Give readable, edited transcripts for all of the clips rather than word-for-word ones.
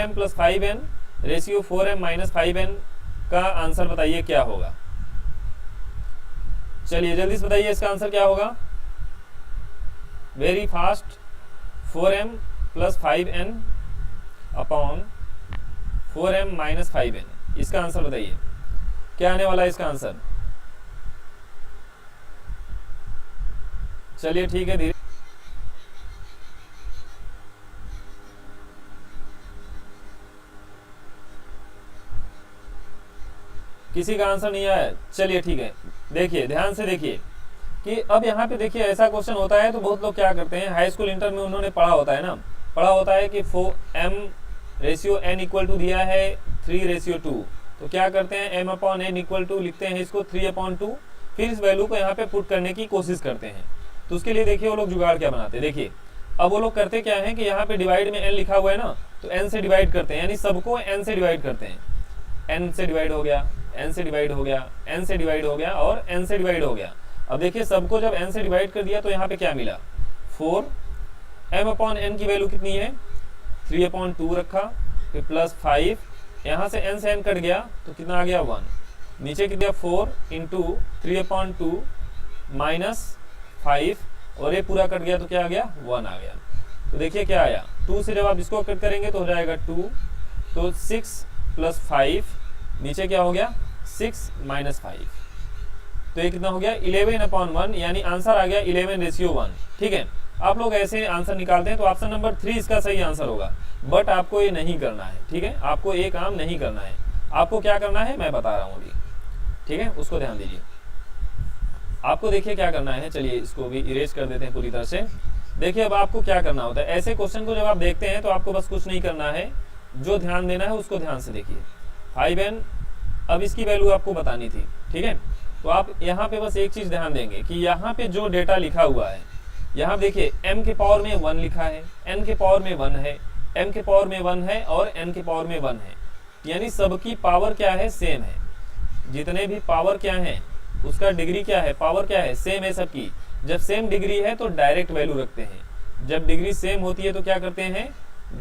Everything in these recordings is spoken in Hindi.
4m plus 5n ratio 4m minus 5n का आंसर बताइए क्या होगा। चलिए जल्दी से बताइए इसका आंसर क्या होगा, very fast. 4m plus 5n upon 4m minus 5n, इसका आंसर बताइए क्या आने वाला है इसका आंसर। चलिए ठीक है, धीरे किसी का आंसर नहीं आया। चलिए ठीक है, देखिए ध्यान से देखिए कि अब यहाँ पे देखिए ऐसा क्वेश्चन होता है तो बहुत लोग क्या करते हैं, हाई स्कूल इंटर में उन्होंने पढ़ा होता है ना, पढ़ा होता है कि m ratio n equal to दिया है 3 रेशियो 2, तो क्या करते हैं m upon n equal to लिखते हैं इसको 3 अपॉन 2, फिर इस वैल्यू को यहाँ पे पुट करने की कोशिश करते हैं। तो उसके लिए देखिए वो लोग जुगाड़ क्या बनाते हैं, देखिए अब वो लोग करते क्या है कि यहाँ पे डिवाइड में n लिखा हुआ है ना, तो n से डिवाइड करते हैं, यानी सबको n से डिवाइड करते हैं। n से डिवाइड हो गया, n से डिवाइड हो गया, n से डिवाइड हो गया और n से डिवाइड हो गया। अब देखिए सबको जब n से डिवाइड कर दिया तो यहाँ पे क्या मिला 4, m अपॉन n की वैल्यू कितनी है 3 अपॉन 2 रखा, फिर प्लस 5, यहाँ से n से n कट गया तो कितना आ गया 1, नीचे कितना 4 इंटू 3 अपॉन 2 माइनस 5, और ये पूरा कट गया तो क्या आ गया 1 आ गया। तो देखिए क्या आया, 2 से जब आप इसको कट करेंगे तो हो जाएगा 2, तो 6 प्लस 5, नीचे क्या हो गया 6 माइनस 5, तो ये कितना हो गया 11 अपॉन 1, यानी आंसर आ गया 11 रेशियो 1। ठीक है, आप लोग ऐसे आंसर निकालते हैं तो ऑप्शन नंबर 3 इसका सही आंसर होगा, बट आपको ये नहीं करना है। ठीक है, आपको ये काम नहीं करना है, आपको क्या करना है मैं बता रहा हूँ अभी। ठीक है, उसको ध्यान दीजिए, आपको देखिए क्या करना है। चलिए इसको भी इरेज कर देते हैं पूरी तरह से। देखिए अब आपको क्या करना होता है, ऐसे क्वेश्चन को जब आप देखते हैं तो आपको बस कुछ नहीं करना है, जो ध्यान देना है उसको ध्यान से देखिए। 5n, अब इसकी वैल्यू आपको बतानी थी। ठीक है, तो आप यहाँ पे बस एक चीज ध्यान देंगे कि यहाँ पे जो डेटा लिखा हुआ है, यहाँ देखिए m के पावर में 1 लिखा है, n के पावर में 1 है, m के पावर में 1 है और n के पावर में 1 है, यानी सबकी पावर क्या है सेम है। जितने भी पावर क्या है उसका डिग्री क्या है, पावर क्या है सेम है सबकी। जब सेम डिग्री है तो डायरेक्ट वैल्यू रखते हैं, जब डिग्री सेम होती है तो क्या करते हैं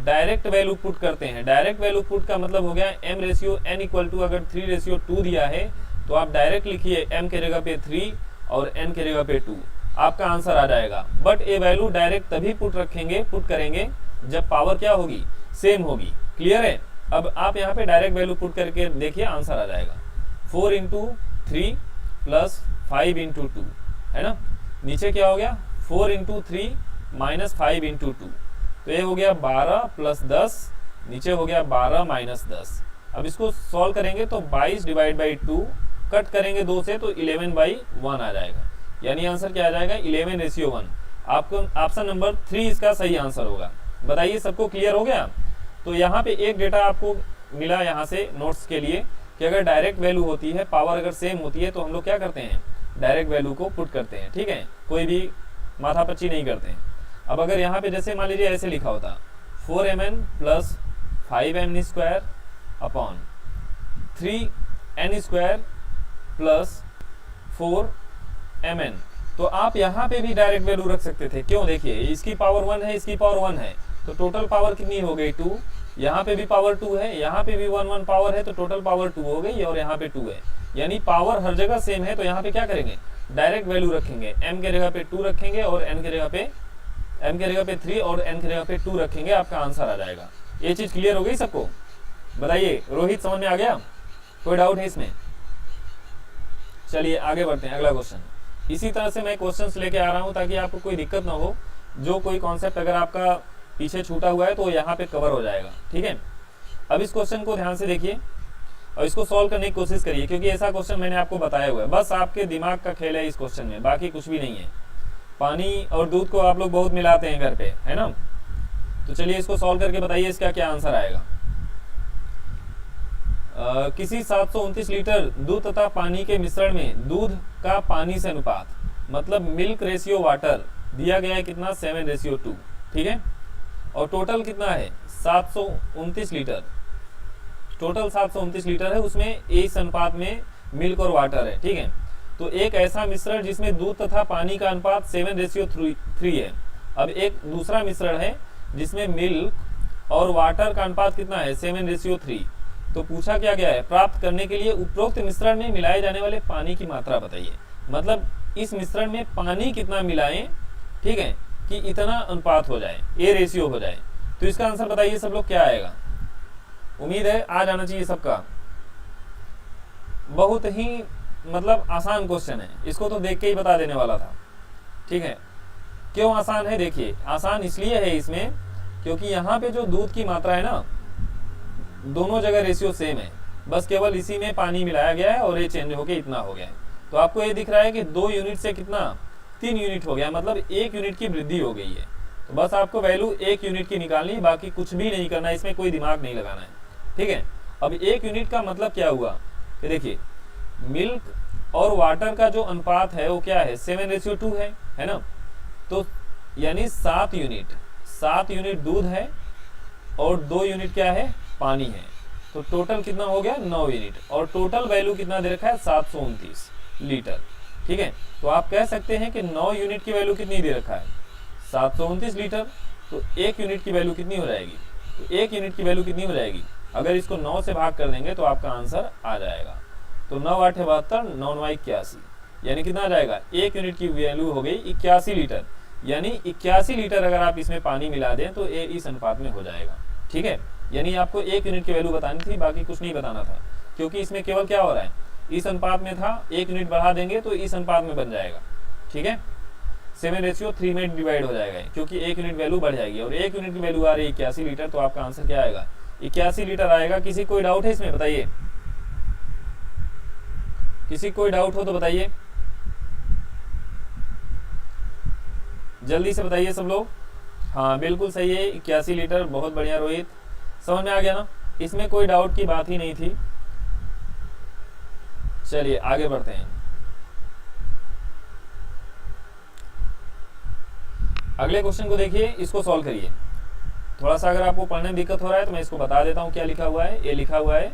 डायरेक्ट वैल्यू पुट करते हैं। डायरेक्ट वैल्यू पुट का मतलब हो गया m ratio n equal to अगर 3 रेशियो 2 दिया है तो आप डायरेक्ट लिखिए m के जगह पे 3 और n के जगह पे 2, आपका आंसर आ जाएगा। बट ये वैल्यू डायरेक्ट तभी पुट करेंगे जब पावर क्या होगी सेम होगी। क्लियर है, अब आप यहाँ पे डायरेक्ट वैल्यू पुट करके देखिए आंसर आ जाएगा 4 इंटू 3 प्लस 5 इंटू 2, है ना। नीचे क्या हो गया 4 इंटू 3 माइनस 5 इंटू 2, तो ये हो गया 12 प्लस 10, नीचे हो गया 12 माइनस 10। अब इसको सॉल्व करेंगे तो 22 डिवाइड बाई 2, कट करेंगे 2 से तो 11 बाई 1 आ जाएगा, यानी आंसर क्या आ जाएगा 11 रेशियो 1। आपको ऑप्शन नंबर 3 इसका सही आंसर होगा। बताइए सबको क्लियर हो गया। तो यहाँ पे एक डेटा आपको मिला यहाँ से नोट्स के लिए कि अगर डायरेक्ट वैल्यू होती है, पावर अगर सेम होती है तो हम लोग क्या करते हैं डायरेक्ट वैल्यू को पुट करते हैं। ठीक है, कोई भी माथापच्ची नहीं करते हैं। अब अगर यहाँ पे जैसे मान लीजिए ऐसे लिखा होता 4mn plus 5n square upon 3n square plus 4mn, तो आप यहाँ पे भी डायरेक्ट वैल्यू रख सकते थे। क्यों, देखिए इसकी पावर 1 है, इसकी पावर 1 है, तो टोटल पावर कितनी हो गई 2, यहाँ पे भी पावर 2 है, यहाँ पे भी 1 पावर है, तो टोटल पावर 2 हो गई और यहाँ पे 2 है, यानी पावर हर जगह सेम है। तो यहाँ पे क्या करेंगे डायरेक्ट वैल्यू रखेंगे, m के जगह पे 2 रखेंगे और n के जगह पे 3 और n की जगह पे 2 रखेंगे, आपका आंसर आ जाएगा। ये चीज क्लियर हो गई सबको। बताइए रोहित, समझ में आ गया, कोई डाउट है इसमें। चलिए आगे बढ़ते हैं, अगला क्वेश्चन। इसी तरह से मैं क्वेश्चंस लेके आ रहा हूं ताकि आपको कोई दिक्कत ना हो, जो कोई कॉन्सेप्ट अगर आपका पीछे छूटा हुआ है तो यहाँ पे कवर हो जाएगा। ठीक है, अब इस क्वेश्चन को ध्यान से देखिए और इसको सॉल्व करने की कोशिश करिए, क्योंकि ऐसा क्वेश्चन मैंने आपको बताया हुआ है, बस आपके दिमाग का खेल है इस क्वेश्चन में, बाकी कुछ भी नहीं है। पानी और दूध को आप लोग बहुत मिलाते हैं घर पे, है ना। तो चलिए इसको सॉल्व करके बताइए इसका क्या आंसर आएगा। किसी 729 लीटर दूध तथा पानी के मिश्रण में दूध का पानी से अनुपात, मतलब मिल्क रेशियो वाटर दिया गया है कितना 7 रेशियो 2। ठीक है, और टोटल कितना है 729 लीटर, टोटल 729 लीटर है, उसमें इस अनुपात में मिल्क और वाटर है। ठीक है, तो एक ऐसा मिश्रण जिसमें दूध तथा पानी का अनुपात 7 रेशियो 3 है। अब एक दूसरा मिश्रण है जिसमें मिल्क और वाटर का अनुपात कितना है 7:3। तो पूछा क्या गया है, प्राप्त करने के लिए उपरोक्त मिश्रण में मिलाए जाने वाले पानी की मात्रा बताइए। मतलब इस मिश्रण में पानी कितना मिलाएं, ठीक है, कि इतना अनुपात हो जाए, ए रेशियो हो जाए। तो इसका आंसर बताइए सब लोग क्या आएगा। उम्मीद है आ जाना चाहिए सबका। बहुत ही मतलब आसान क्वेश्चन है, इसको तो देख के ही बता देने वाला था, ठीक है। क्यों आसान है, देखिए आसान इसलिए है इसमें क्योंकि यहाँ पे जो दूध की मात्रा है ना, दोनों जगह रेशियो सेम है, बस केवल इसी में पानी मिलाया गया है और ये चेंज होके इतना हो गया है। तो आपको ये दिख रहा है कि 2 यूनिट से कितना 3 यूनिट हो गया, मतलब 1 यूनिट की वृद्धि हो गई है। तो बस आपको वैल्यू 1 यूनिट की निकालनी है, बाकी कुछ भी नहीं करना है, इसमें कोई दिमाग नहीं लगाना है, ठीक है। अब 1 यूनिट का मतलब क्या हुआ कि देखिए मिल्क और वाटर का जो अनुपात है वो क्या है 7:2 है ना। तो यानी 7 यूनिट दूध है और 2 यूनिट क्या है पानी है। तो टोटल कितना हो गया 9 यूनिट, और टोटल वैल्यू कितना दे रखा है 729 लीटर, ठीक है। तो आप कह सकते हैं कि 9 यूनिट की वैल्यू कितनी दे रखा है 729 लीटर। तो 1 यूनिट की वैल्यू कितनी हो जाएगी, तो 1 यूनिट की वैल्यू कितनी हो जाएगी, अगर इसको 9 से भाग कर देंगे तो आपका आंसर आ जाएगा। तो 9 8 72, 9 9 81, यानी कितना आ जाएगा 1 यूनिट की वैल्यू हो गई 81 लीटर। यानी 81 लीटर अगर आप इसमें पानी मिला दें तो ये इस अनुपात में हो जाएगा, ठीक है। यानी आपको 1 यूनिट की वैल्यू बतानी थी, बाकी कुछ नहीं बताना था, क्योंकि इसमें केवल क्या हो रहा है, इस अनुपात में था, 1 यूनिट बढ़ा देंगे तो इस अनुपात में बन जाएगा, ठीक है। 7:3 में डिवाइड हो जाएगा, क्योंकि 1 यूनिट वैल्यू बढ़ जाएगी और 1 यूनिट की वैल्यू आ रही है 81 लीटर। तो आपका आंसर क्या आएगा 81 लीटर आएगा। किसी कोई डाउट है इसमें, बताइए, किसी कोई डाउट हो तो बताइए, जल्दी से बताइए सब लोग। हाँ बिल्कुल सही है 81 लीटर, बहुत बढ़िया रोहित, समझ में आ गया ना, इसमें कोई डाउट की बात ही नहीं थी। चलिए आगे बढ़ते हैं। अगले क्वेश्चन को देखिए, इसको सॉल्व करिए। थोड़ा सा अगर आपको पढ़ने में दिक्कत हो रहा है तो मैं इसको बता देता हूँ क्या लिखा हुआ है। ये लिखा हुआ है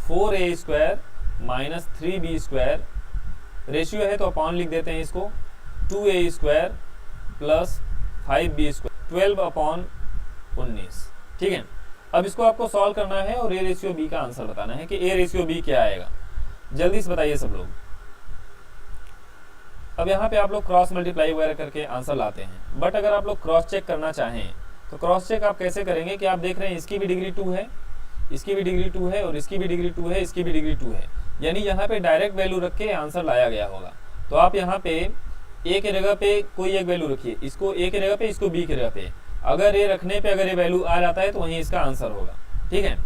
4a² - 3b², रेशियो है तो अपॉन लिख देते हैं इसको, 2a² + 5b², 12/19, ठीक है। अब इसको आपको सॉल्व करना है और ए रेशियो बी का आंसर बताना है कि ए रेशियो बी क्या आएगा। जल्दी से बताइए सब लोग। अब यहाँ पे आप लोग क्रॉस मल्टीप्लाई वगैरह करके आंसर लाते हैं, बट अगर आप लोग क्रॉस चेक करना चाहें तो क्रॉस चेक आप कैसे करेंगे कि आप देख रहे हैं इसकी भी डिग्री 2 है, इसकी भी डिग्री 2 है और इसकी भी डिग्री 2 है, इसकी भी डिग्री 2 है, यानी यहाँ पे डायरेक्ट वैल्यू रख के आंसर लाया गया होगा। तो आप यहाँ पे ए के जगह पे कोई एक वैल्यू रखिए, इसको ए के जगह पे, इसको बी के जगह पे, अगर ये रखने पे अगर ये वैल्यू आ जाता है तो वहीं इसका आंसर होगा, ठीक है।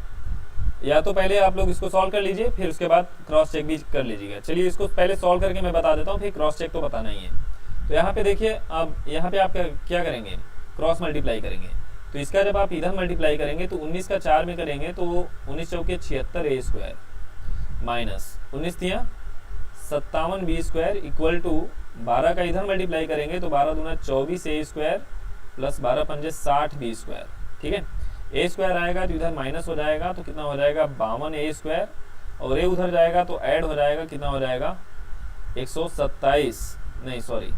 या तो पहले आप लोग इसको सॉल्व कर लीजिए, फिर उसके बाद क्रॉस चेक भी कर लीजिएगा। चलिए इसको पहले सॉल्व करके मैं बता देता हूँ, फिर क्रॉस चेक तो बताना ही है। तो यहाँ पे देखिए, अब यहाँ पे आप क्या करेंगे, क्रॉस मल्टीप्लाई करेंगे। तो इसका जब आप इधर मल्टीप्लाई करेंगे तो 19 का 4 में करेंगे तो 19 चौके 76 a² माइनस 19 तिया 57 b² इक्वल टू 12 का इधर मल्टीप्लाई करेंगे तो 12 दूना 24 a² प्लस 12 पंजे 60 b², ठीक है। a² आएगा तो इधर माइनस हो जाएगा तो कितना हो जाएगा 52 a², और ए उधर जाएगा तो ऐड हो जाएगा, कितना हो जाएगा 127, नहीं सॉरी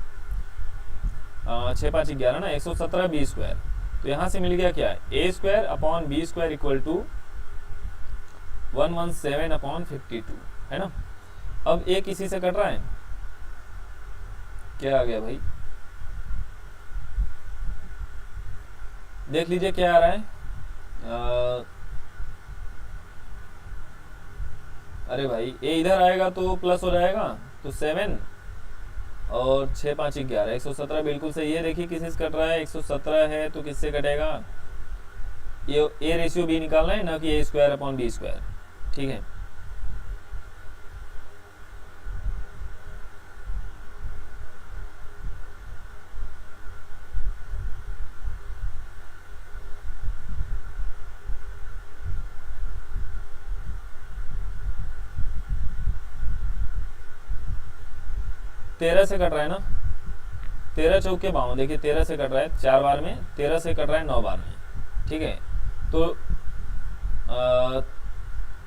6 5 11 ना 117 b²। तो यहाँ से मिल गया क्या a² upon b² equal to 117/52, है ना। अब ए किसी से कट रहा है, क्या आ गया भाई, देख लीजिए क्या आ रहा है। अरे भाई ए इधर आएगा तो प्लस हो जाएगा तो 7 और 6 5 11, 117 बिल्कुल सही है। देखिए किससे कट रहा है 117 है तो किससे कटेगा, ये ए रेशियो बी निकालना है ना कि a² अपॉन b², ठीक है। तेरह से कट रहा है ना, 13 चौके 52, देखिए 13 से कट रहा है 4 बार में, 13 से कट रहा है 9 बार में, ठीक है। तो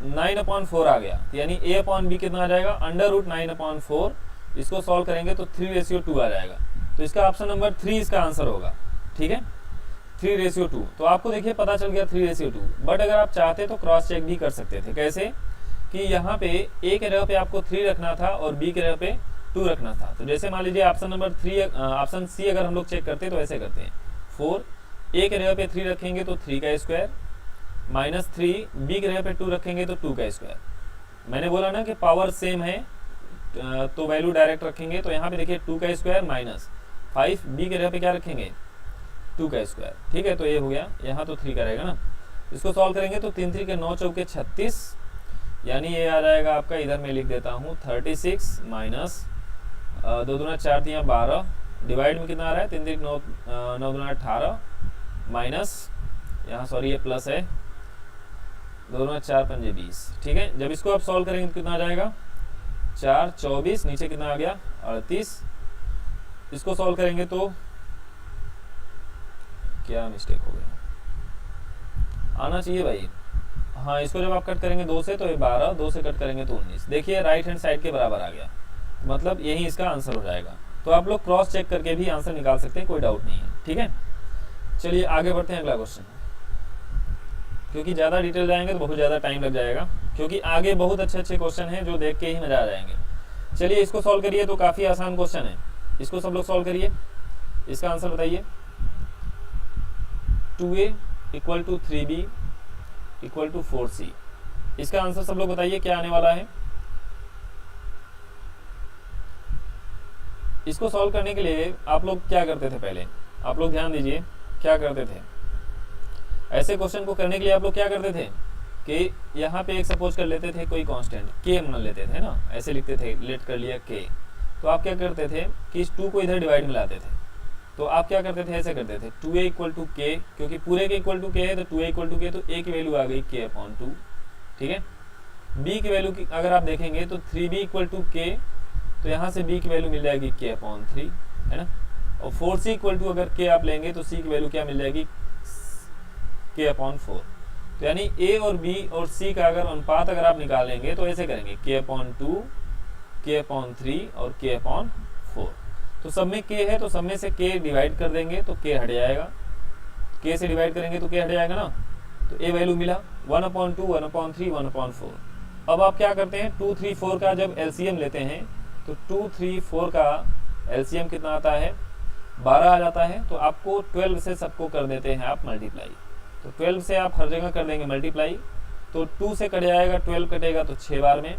9/4 आ गया, यानी a अपॉन बी कितना आ जाएगा √9/4। इसको सॉल्व करेंगे तो 3:2 आ जाएगा। तो इसका ऑप्शन नंबर 3 इसका आंसर होगा, ठीक है। 3:2। तो आपको देखिए पता चल गया 3:2। बट अगर आप चाहते तो क्रॉस चेक भी कर सकते थे। कैसे कि यहाँ पे ए के जगह पे आपको 3 रखना था और बी के जगह पे 2 रखना था। तो जैसे मान लीजिए ऑप्शन नंबर 3, ऑप्शन सी अगर हम लोग चेक करते तो ऐसे करते हैं 4, ए के जगह पे 3 रखेंगे तो 3 का स्क्वायर, -3 बी के जगह पे 2 रखेंगे तो 2 का स्क्वायर। मैंने बोला ना कि पावर सेम है तो वैल्यू डायरेक्ट रखेंगे। तो यहाँ पे देखिए 2 का स्क्वायर -5 बी के जगह पे क्या रखेंगे 2 का स्क्वायर। ठीक है, तो ये हो गया, यहाँ तो 3 का रहेगा ना। इसको सॉल्व करेंगे तो 3 3 के 9 चौके 36, यानी ये आ जाएगा आपका, इधर मैं लिख देता हूँ 36 माइनस 2 दूना 4 3 12, डिवाइड में कितना आ रहा है 3 3 9 9 दूना 18 माइनस, यहाँ सॉरी ये प्लस है, 2 दूना 4 5 20। ठीक है, जब इसको आप सॉल्व करेंगे तो कितना आ जाएगा 4 24, नीचे कितना आ गया 38। इसको सॉल्व करेंगे तो क्या मिस्टेक हो गया, आना चाहिए भाई। हाँ, इसको जब आप कट करेंगे 2 से तो ये 12, 2 से कट करेंगे तो 19। देखिए राइट हैंड साइड के बराबर आ गया, मतलब यही इसका आंसर हो जाएगा। तो आप लोग क्रॉस चेक करके भी आंसर निकाल सकते हैं, कोई डाउट नहीं है। ठीक है, चलिए आगे बढ़ते हैं अगला क्वेश्चन, क्योंकि ज़्यादा डिटेल जाएंगे तो बहुत ज़्यादा टाइम लग जाएगा, क्योंकि आगे बहुत अच्छे अच्छे क्वेश्चन हैं जो देख के ही मजा आ जाएंगे। चलिए इसको सॉल्व करिए, तो काफ़ी आसान क्वेश्चन है, इसको सब लोग सॉल्व करिए। इसका आंसर बताइए, 2a = 3b = 4c। इसका आंसर सब लोग बताइए क्या आने वाला है। इसको सॉल्व करने के लिए आप लोग क्या करते थे, पहले आप लोग ध्यान दीजिए क्या करते थे। ऐसे क्वेश्चन को करने के लिए आप लोग क्या करते थे कि यहाँ पे एक सपोज कर लेते थे कोई कांस्टेंट k मान लेते थे ना, ऐसे लिखते थे, लेट कर लिया k। तो आप क्या करते थे कि इस 2 को इधर डिवाइड में लाते थे। तो आप क्या करते थे, ऐसे करते थे 2a = k, क्योंकि पूरे के इक्वल टू k है तो 2a = k, तो a की वैल्यू आ गई k/2। ठीक है, b की वैल्यू अगर आप देखेंगे तो 3b = k, तो यहाँ से b की वैल्यू मिल जाएगी k/3, है ना। और 4c = अगर k आप लेंगे तो c की वैल्यू क्या मिल जाएगी k/4। तो यानी a और b और c का अगर अनुपात अगर आप निकालेंगे तो ऐसे करेंगे k/2, k/3 और k/4। तो सब में k है तो सब में से k डिवाइड कर देंगे तो k हट जाएगा, k से डिवाइड करेंगे तो k हट जाएगा ना। तो a वैल्यू मिला 1/2, 1/3, 1/4। अब आप क्या करते हैं 2 3 4 का जब एलसीएम लेते हैं तो 2 3 4 का एलसीएम कितना आता है 12 आ जाता है। तो आपको 12 से सबको कर देते हैं आप मल्टीप्लाई। तो 12 से आप हर जगह कर देंगे मल्टीप्लाई। तो 2 से कट जाएगा 12 कटेगा तो 6 बार में,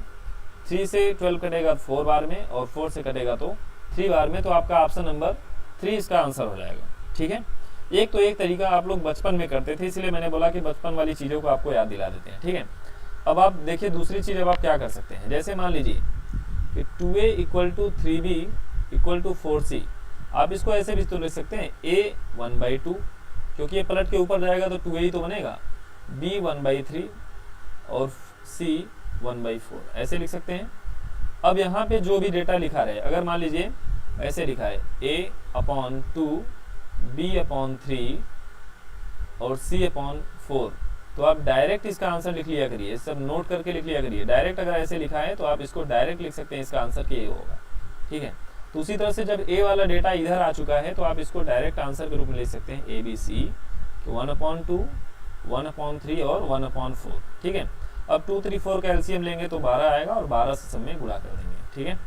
3 से 12 कटेगा 4 बार में, और 4 से कटेगा तो 3 बार में। तो आपका ऑप्शन नंबर 3 इसका आंसर हो जाएगा। ठीक है, एक तरीका आप लोग बचपन में करते थे, इसलिए मैंने बोला कि बचपन वाली चीज़ों को आपको याद दिला देते हैं। ठीक है, अब आप देखिए दूसरी चीज़ अब आप क्या कर सकते हैं। जैसे मान लीजिए कि 2a = 3b = 4c। आप इसको ऐसे भी तो लिख सकते हैं a 1/2, क्योंकि ये पलट के ऊपर जाएगा तो 2a ही तो बनेगा, b 1/3 और c 1/4, ऐसे लिख सकते हैं। अब यहाँ पे जो भी डेटा लिखा रहे, अगर मान लीजिए ऐसे लिखा है a/2 b/3 और c/4, तो आप डायरेक्ट इसका आंसर लिख लिया करिए, सब नोट करके लिख लिया करिए। डायरेक्ट अगर ऐसे लिखा है तो आप इसको डायरेक्ट लिख सकते हैं, इसका आंसर के होगा। ठीक है, तो उसी तरह से जब a वाला डेटा इधर आ चुका है तो आप इसको डायरेक्ट आंसर के रूप में लिख सकते हैं ABC 1/2, 1/3 और 1/4। ठीक है, अब 2 3 4 का एलसीएम लेंगे तो 12 आएगा और 12 से सब में गुणा कर देंगे। ठीक है,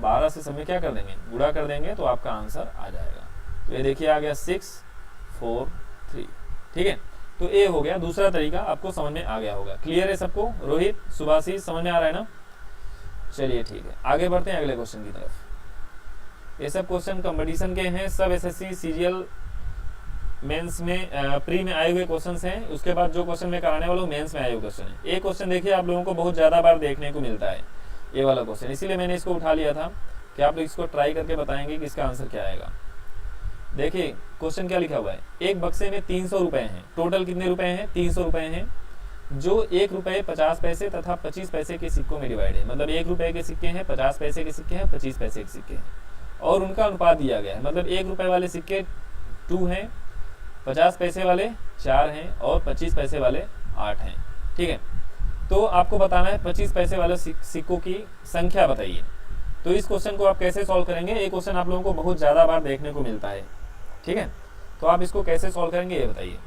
12 से सब में क्या कर देंगे गुणा कर देंगे तो आपका आंसर आ जाएगा। तो ये देखिए आ गया 6 4 3। ठीक है, तो ए हो गया। दूसरा तरीका आपको समझ में आ गया होगा। क्लियर है सबको? रोहित, सुभाषिस, समझ में आ रहा है ना? चलिए ठीक है, आगे बढ़ते हैं अगले क्वेश्चन की तरफ। ये सब क्वेश्चन कंपटीशन के हैं, सब एसएससी सीजीएल मेंस में प्री में आए हुए क्वेश्चंस हैं। उसके बाद जो क्वेश्चन मैं कराने वाला हूँ मेंस में आए हुए क्वेश्चन है। एक क्वेश्चन देखिए आप लोगों को बहुत ज़्यादा बार देखने को मिलता है ये वाला क्वेश्चन, इसीलिए मैंने इसको उठा लिया था कि आप लोग इसको ट्राई करके बताएंगे कि इसका आंसर क्या आएगा। देखिए क्वेश्चन क्या लिखा हुआ है, एक बक्से में 300 रुपए हैं। टोटल कितने रुपए हैं? 300 रुपए हैं, जो 1 रुपये 50 पैसे तथा 25 पैसे के सिक्कों में डिवाइड है। मतलब 1 रुपये के सिक्के हैं, 50 पैसे के सिक्के हैं, 25 पैसे के सिक्के हैं, और उनका अनुपात दिया गया है। मतलब 1 रुपये वाले सिक्के 2 हैं, 50 पैसे वाले 4 हैं और 25 पैसे वाले 8 हैं। ठीक है, तो आपको बताना है 25 पैसे वाले सिक्कों की संख्या बताइए। तो इस क्वेश्चन को आप कैसे सॉल्व करेंगे? ये क्वेश्चन आप लोगों को बहुत ज़्यादा बार देखने को मिलता है। ठीक है, तो आप इसको कैसे सॉल्व करेंगे ये बताइए।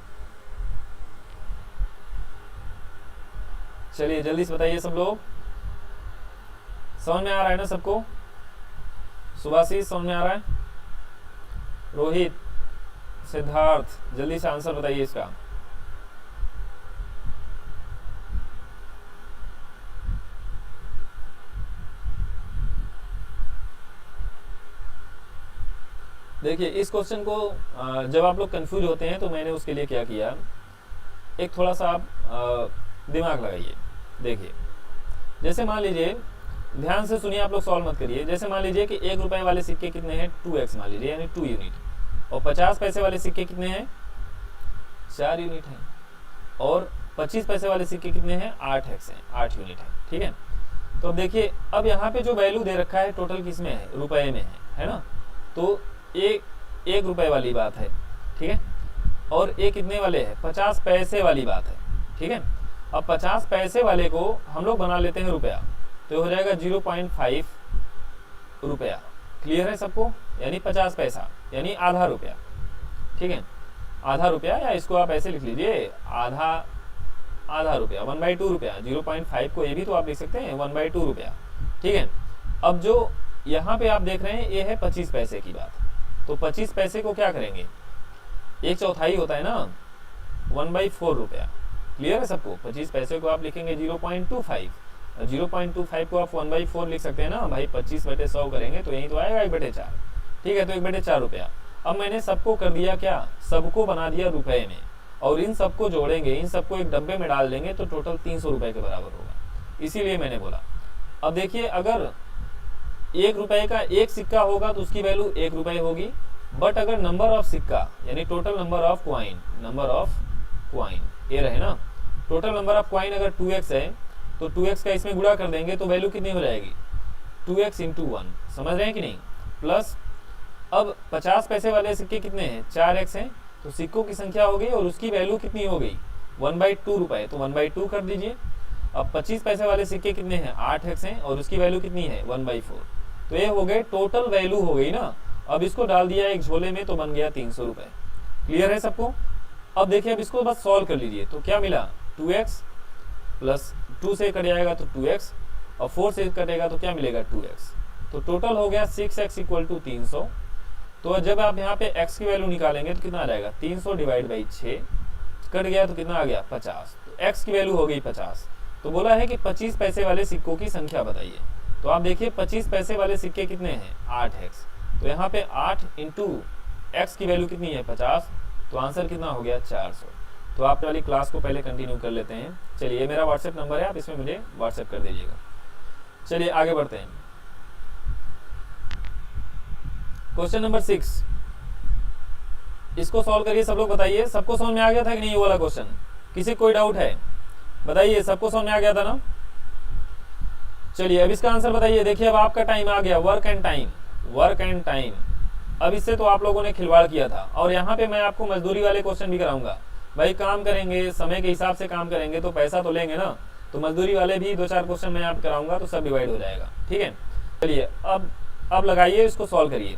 चलिए जल्दी से बताइए सब लोग। समझ में आ रहा है ना सबको? सुभाषिस समझ में आ रहा है? रोहित, सिद्धार्थ, जल्दी से आंसर बताइए इसका। देखिए इस क्वेश्चन को जब आप लोग कंफ्यूज होते हैं तो मैंने उसके लिए क्या किया, एक थोड़ा सा आप दिमाग लगाइए। देखिए जैसे मान लीजिए, ध्यान से सुनिए, आप लोग सॉल्व मत करिए। जैसे मान लीजिए कि 1 रुपए वाले सिक्के कितने हैं, 2x मान लीजिए, यानी 2 यूनिट, और 50 पैसे वाले सिक्के कितने हैं, 4 यूनिट हैं, और 25 पैसे वाले सिक्के कितने हैं, 8x हैं, 8 यूनिट है। ठीक है, तो अब देखिए, अब यहाँ पे जो वैल्यू दे रखा है टोटल किस में है, रुपए में है ना। तो एक रुपए वाली बात है, ठीक है, और ये कितने वाले है, 50 पैसे वाली बात है। ठीक है, अब 50 पैसे वाले को हम लोग बना लेते हैं रुपया, तो हो जाएगा 0.5 रुपया। क्लियर है सबको? यानी 50 पैसा यानी आधा रुपया। ठीक है, आधा रुपया, या इसको आप ऐसे लिख लीजिए, आधा रुपया, 1/2 रुपया। 0.5 को ये भी तो आप लिख सकते हैं 1/2 रुपया। ठीक है, अब जो यहाँ पे आप देख रहे हैं ये है 25 पैसे की बात, तो 25 पैसे को क्या करेंगे, 1/4 होता है ना, 1/4 रुपया। क्लियर है सबको? 25 पैसे को आप लिखेंगे 0.25, 0.25 को आप 1/4 लिख सकते हैं ना भाई। 25/100 करेंगे तो यही तो आएगा 1/4। ठीक है, तो 1/4 रुपया। अब मैंने सबको कर दिया क्या, सबको बना दिया रुपए में, और इन सबको जोड़ेंगे, इन सबको एक डब्बे में डाल देंगे तो टोटल 300 रुपए के बराबर होगा। इसीलिए मैंने बोला। अब देखिए, अगर 1 रुपए का एक सिक्का होगा तो उसकी वैल्यू 1 रुपए होगी, बट अगर नंबर ऑफ सिक्का यानी टोटल नंबर ऑफ क्वाइन ये रहे ना, टोटल नंबर ऑफ क्वाइन अगर 2x है तो 2x का इसमें गुणा कर देंगे तो वैल्यू कितनी हो जाएगी, 2x × 1। समझ रहे हैं कि नहीं? प्लस अब 50 पैसे वाले सिक्के कितने हैं, 4x हैं, तो सिक्कों की संख्या हो गई और उसकी वैल्यू कितनी हो गई, 1/2 रुपए, तो 1/2 कर दीजिए। अब 25 पैसे वाले सिक्के कितने हैं, 8x हैं, और उसकी वैल्यू कितनी है, 1/4। तो ये हो गए टोटल वैल्यू हो गई ना। अब इसको डाल दिया एक झोले में तो बन गया 300 रुपए। क्लियर है सबको? अब देखिए, अब इसको बस सॉल्व कर लीजिए तो क्या मिला, 2x प्लस 2 से कट जाएगा तो 2x, और 4 से कटेगा तो क्या मिलेगा, 2x। तो टोटल हो गया 6x = 300। तो जब आप यहाँ पे x की वैल्यू निकालेंगे तो कितना आ जाएगा, 300 / 6, कट गया तो कितना आ गया, 50। तो x की वैल्यू हो गई 50। तो बोला है कि 25 पैसे वाले सिक्कों की संख्या बताइए। तो आप देखिए 25 पैसे वाले सिक्के कितने हैं, 8x, तो यहाँ पे 8 × x की वैल्यू कितनी है, 50, तो आंसर कितना हो गया, 400। तो आप वाली क्लास को पहले कंटिन्यू कर लेते हैं। चलिए, ये मेरा व्हाट्सएप नंबर है, आप इसमें मुझे व्हाट्सएप कर दीजिएगा। चलिए आगे बढ़ते हैं। क्वेश्चन नंबर 6, इसको सॉल्व करिए सब लोग। बताइए सबको समझ में आ गया था कि नहीं ये वाला क्वेश्चन? किसी कोई डाउट है बताइए, सबको समझ में आ गया था ना? चलिए अब इसका आंसर बताइए। देखिए अब आपका टाइम आ गया, वर्क एंड टाइम। अब इससे तो आप लोगों ने खिलवाड़ किया था, और यहाँ पे मैं आपको मजदूरी वाले क्वेश्चन भी कराऊंगा। भाई काम करेंगे, समय के हिसाब से काम करेंगे तो पैसा तो लेंगे ना, तो मजदूरी वाले भी 2-4 क्वेश्चन मैं आप कराऊंगा तो सब डिवाइड हो जाएगा। ठीक है, चलिए अब लगाइए, इसको सॉल्व करिए।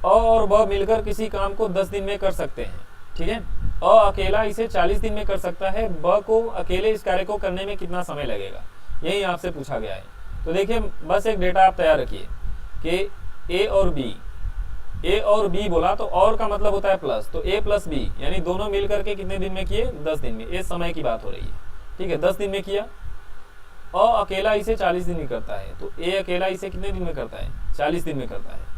अ और ब मिलकर किसी काम को 10 दिन में कर सकते हैं। ठीक है, अ अकेला इसे 40 दिन में कर सकता है, ब को अकेले इस कार्य को करने में कितना समय लगेगा, यही आपसे पूछा गया है। तो देखिए बस एक डेटा आप तैयार रखिए कि ए और बी बोला तो और का मतलब होता है प्लस, तो ए प्लस बी यानी दोनों मिलकर के कितने दिन में किए, 10 दिन में। ये समय की बात हो रही है। ठीक है, 10 दिन में किया। अ अकेला इसे 40 दिन में करता है, तो ए अकेला इसे कितने दिन में करता है, 40 दिन में करता है।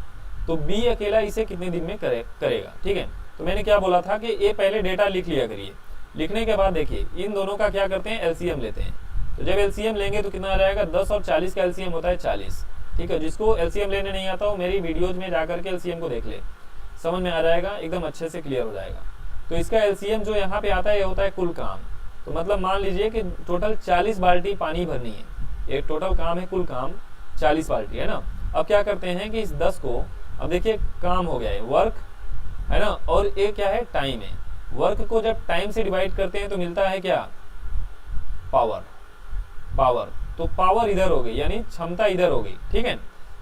तो बी अकेला इसे कितने दिन में करेगा। ठीक है, तो मैंने क्या बोला था कि ये पहले डेटा लिख लिया करिए। लिखने के बाद देखिए इन दोनों का क्या करते हैं, एलसीएम लेते हैं। तो जब एलसीएम लेंगे तो कितना आ जाएगा, 10 और 40 का एलसीएम होता है 40। ठीक है, जिसको एलसीएम लेने नहीं आता हो मेरी वीडियोज में जाकर के एलसीएम को देख ले, समझ में आ जाएगा, एकदम अच्छे से क्लियर हो जाएगा। तो इसका एलसीएम जो यहाँ पे आता है ये होता है कुल काम। तो मतलब मान लीजिए कि टोटल 40 बाल्टी पानी भरनी है, ये टोटल काम है, कुल काम 40 बाल्टी है ना। अब क्या करते हैं कि इस 10 को, अब देखिए काम हो गया है, वर्क है ना, और ये क्या है, टाइम है। वर्क को जब टाइम से डिवाइड करते हैं तो मिलता है क्या, पावर। तो पावर इधर हो गई, यानी क्षमता इधर हो गई। ठीक है,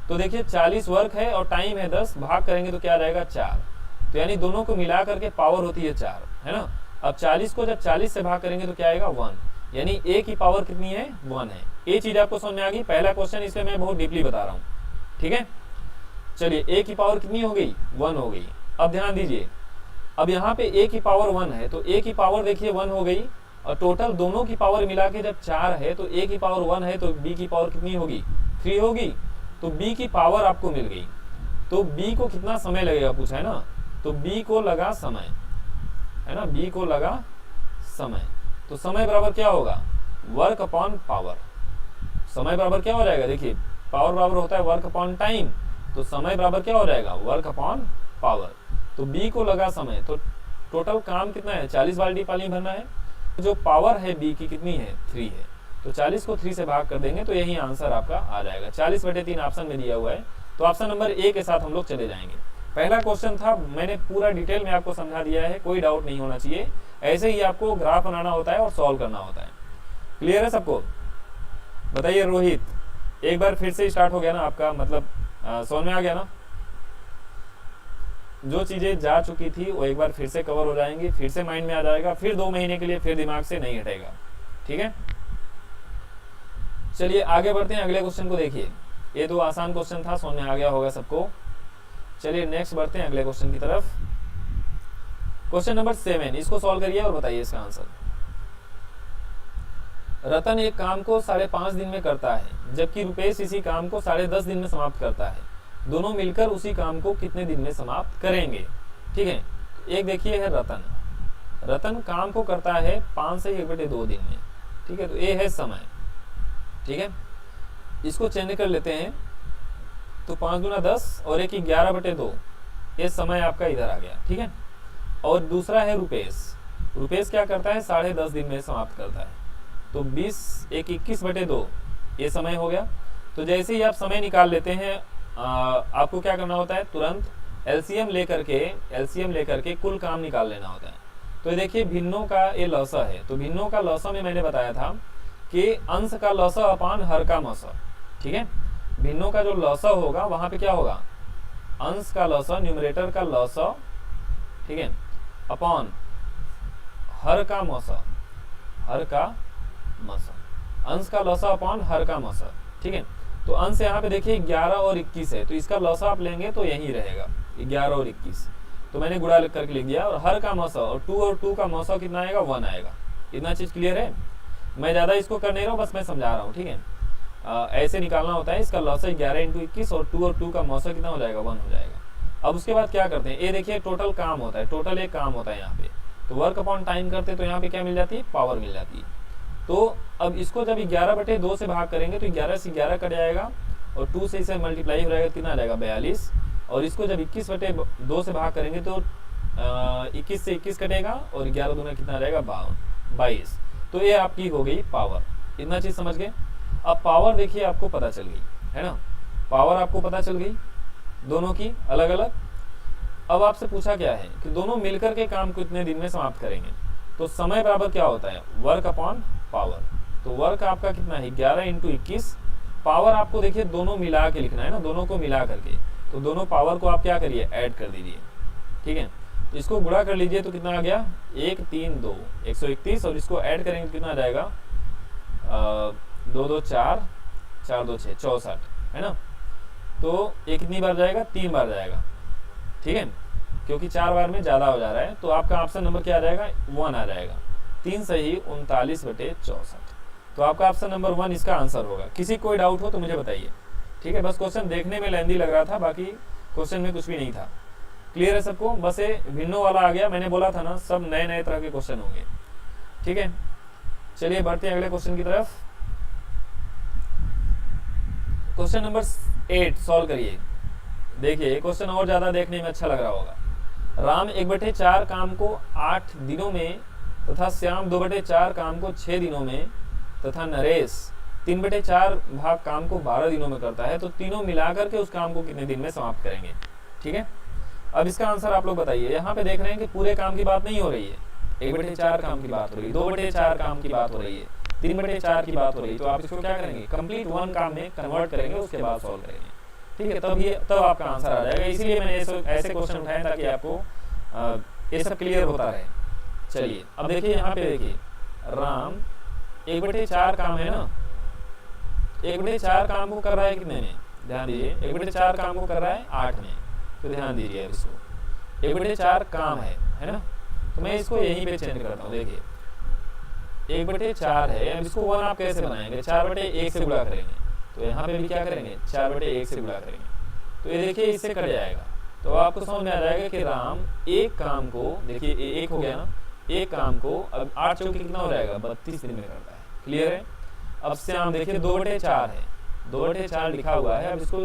तो देखिए 40 वर्क है और टाइम है 10, भाग करेंगे तो क्या रहेगा, 4। तो यानी दोनों को मिला करके पावर होती है 4, है ना। अब 40 को जब 40 से भाग करेंगे तो क्या आएगा 1, यानी a की पावर कितनी है 1 है। ये चीज आपको समझ में आ गई, पहला क्वेश्चन इसलिए मैं बहुत डीपली बता रहा हूँ, ठीक है। चलिए a की पावर कितनी हो गई 1 हो गई। अब ध्यान दीजिए, अब यहाँ पे a की पावर 1 है तो a की पावर देखिए 1 हो गई, और टोटल दोनों की पावर मिला के जब 4 है तो a की पावर 1 है तो b की पावर कितनी होगी 3 होगी, तो b की पावर आपको मिल गई। तो b को कितना समय लगेगा पूछा है ना, तो b को लगा समय, है ना, b को लगा समय। तो समय बराबर क्या होगा वर्क अपॉन पावर। समय बराबर क्या हो जाएगा, देखिए पावर बराबर होता है वर्क अपॉन टाइम, तो समय बराबर क्या हो जाएगा वर्क अपॉन पावर। तो b को लगा समय, तो टोटल काम कितना है 40 बाल्टी पानी भरना है, जो पावर है b की कितनी है 3 है, तो 40 को 3 से भाग कर देंगे तो यही आंसर आपका आ जाएगा। 40/3 ऑप्शन में दिया हुआ है, तो ऑप्शन नंबर ए के साथ हम लोग चले जाएंगे। पहला क्वेश्चन था, मैंने पूरा डिटेल में आपको समझा दिया है, कोई डाउट नहीं होना चाहिए। ऐसे ही आपको ग्राफ बनाना होता है और सॉल्व करना होता है। क्लियर है सबको, बताइए रोहित, एक बार फिर से स्टार्ट हो गया ना आपका, मतलब समझ में आ गया ना, जो चीजें जा चुकी थी वो एक बार फिर से कवर हो जाएंगी, फिर से माइंड में आ जाएगा, फिर 2 महीने के लिए फिर दिमाग से नहीं हटेगा, ठीक है। चलिए आगे बढ़ते हैं, अगले क्वेश्चन को देखिए। ये तो आसान क्वेश्चन था, समझ में आ गया होगा सबको। चलिए नेक्स्ट बढ़ते हैं अगले क्वेश्चन की तरफ। क्वेश्चन नंबर 7, इसको सॉल्व करिए और बताइए इसका आंसर। रतन एक काम को 5.5 दिन में करता है, जबकि रुपेश इसी काम को 10.5 दिन में समाप्त करता है। दोनों मिलकर उसी काम को कितने दिन में समाप्त करेंगे, ठीक है। एक देखिए है रतन, रतन काम को करता है 5 से 1/2 दिन में, ठीक है। तो ये है समय, ठीक है। इसको चेंज कर लेते हैं, तो 5 दूना 10 और 1 11/2, ये समय आपका इधर आ गया, ठीक है। और दूसरा है रुपेश, रुपेश क्या करता है 10.5 दिन में समाप्त करता है, तो 20 1 21/2 ये समय हो गया। तो जैसे ही आप समय निकाल लेते हैं, आपको क्या करना होता है, तुरंत एलसीएम लेकर के कुल काम निकाल लेना होता है। तो ये देखिए भिन्नों का ये लौसा है, तो भिन्नों का लौसा में मैंने बताया था कि अंश का लौसा अपान हर का मौसा, ठीक है। भिन्नों का जो लौसा होगा वहां पे क्या होगा अंश का लौसा, न्यूमरेटर का लौसा, ठीक है, अपॉन हर का मौसा, हर का मौसा, अंश का लौसा अपॉन हर का मौसा, ठीक है। तो अंश यहाँ पे देखिए 11 और 21 है, तो इसका लौसा आप लेंगे तो यही रहेगा 11 और 21, तो मैंने गुणा करके लिख दिया। और हर का मौसा और 2 का मौसा कितना आएगा 1 आएगा। इतना चीज क्लियर है, मैं ज्यादा इसको कर नहीं रहा हूँ, बस मैं समझा रहा हूँ, ठीक है। ऐसे निकालना होता है, इसका लौसा 11 × 21 और 2 का मौसा कितना हो जाएगा 1 हो जाएगा। अब उसके बाद क्या करते हैं, ये देखिए टोटल काम होता है, टोटल एक काम होता है यहाँ पे, तो वर्क अपॉन टाइम करते तो यहाँ पे क्या मिल जाती है पावर मिल जाती है। तो अब इसको जब 11/2 से भाग करेंगे तो 11 से 11 कट जाएगा, और 2 से इसे मल्टीप्लाई हो जाएगा, कितना आ जाएगा 42। और इसको जब 21/2 से भाग करेंगे तो 21 से 21 कटेगा, और 11 दूना कितना आ जाएगा 22। तो ये आपकी हो गई पावर। इतना चीज समझ गए। अब पावर देखिए आपको पता चल गई है ना, पावर आपको पता चल गई दोनों की अलग अलग। अब आपसे पूछा क्या है कि दोनों मिलकर के काम कितने दिन में समाप्त करेंगे, तो समय बराबर क्या होता है वर्क अपॉन पावर। तो वर्क आपका कितना है 11 × 21, पावर आपको देखिए दोनों मिला के लिखना है ना, दोनों को मिला करके, तो दोनों पावर को आप क्या करिए ऐड कर दीजिए, ठीक है। तो इसको गुणा कर लीजिए तो कितना आ गया 1 3 2 131, और इसको ऐड करेंगे कितना आ जाएगा 2 2 4 4 2 6 64, है ना। तो ये कितनी बार जाएगा 3 बार जाएगा, ठीक है, क्योंकि 4 बार में ज्यादा हो जा रहा है। तो आपका ऑप्शन नंबर क्या आ जाएगा 1 आ जाएगा। 3 सही 39/64, तो आपका ऑप्शन नंबर 1 इसका आंसर होगा। किसी कोई डाउट हो तो मुझे बताइए, ठीक है। बस क्वेश्चन देखने में लेंदी लग रहा था, बाकी क्वेश्चन में कुछ भी नहीं था। क्लियर है सबको, बस ये भिन्नों वाला आ गया, मैंने बोला था ना सब नए नए तरह के क्वेश्चन होंगे, ठीक है। चलिए बढ़ते हैं अगले क्वेश्चन की तरफ। क्वेश्चन नंबर 8 सॉल्व करिए। देखिए क्वेश्चन और ज्यादा देखने में अच्छा लग रहा होगा। राम 1/4 काम को 8 दिनों में तथा श्याम 2/4 काम को 6 दिनों में तथा नरेश 3/4 भाग काम को 12 दिनों में करता है, तो तीनों मिलाकर के उस काम को कितने दिन में समाप्त करेंगे, ठीक है। अब इसका आंसर आप लोग बताइए। यहाँ पे देख रहे हैं कि पूरे काम की बात नहीं हो रही है, 1/4 काम की बात हो रही है, 2/4 काम की बात हो रही है, 3/4 की बात हो रही है। तो आप इसको क्या करेंगे कंप्लीट 1 काम में कन्वर्ट करेंगे, उसके बाद सॉल्व करेंगे, ठीक है। तब आपका आंसर आ जाएगा। इसीलिए मैंने ऐसे क्वेश्चन उठाए ताकि आपको ये सब क्लियर होता रहे। चलिए अब देखिए यहाँ पे देखिए राम 1/4 काम है ना, 1/4 काम को कर रहा है कितने में, ध्यान दीजिए 1/4 काम को कर रहा है 8 में। तो ध्यान दीजिए अब इसको 1/4 काम है ना, तो मैं इसको यहीं पे चेंज करता हूँ। देखिए 1/4 है, अब इसको 1 आप कैसे बनाएंगे, 4/1 से गुणा करेंगे। तो यहाँ पे भी क्या करेंगे 4/1 से गुणा करेंगे, तो ये देखिए इससे कट जाएगा। तो आपको समझ में आ जाएगा कि राम एक काम को, देखिए एक हो गया ना, एक काम को अब 8 चौके कितना हो जाएगा 32 दिन में करता है। क्लियर है। अब श्याम देखिए 2/4 है, 2/4 लिखा हुआ है। अब इसको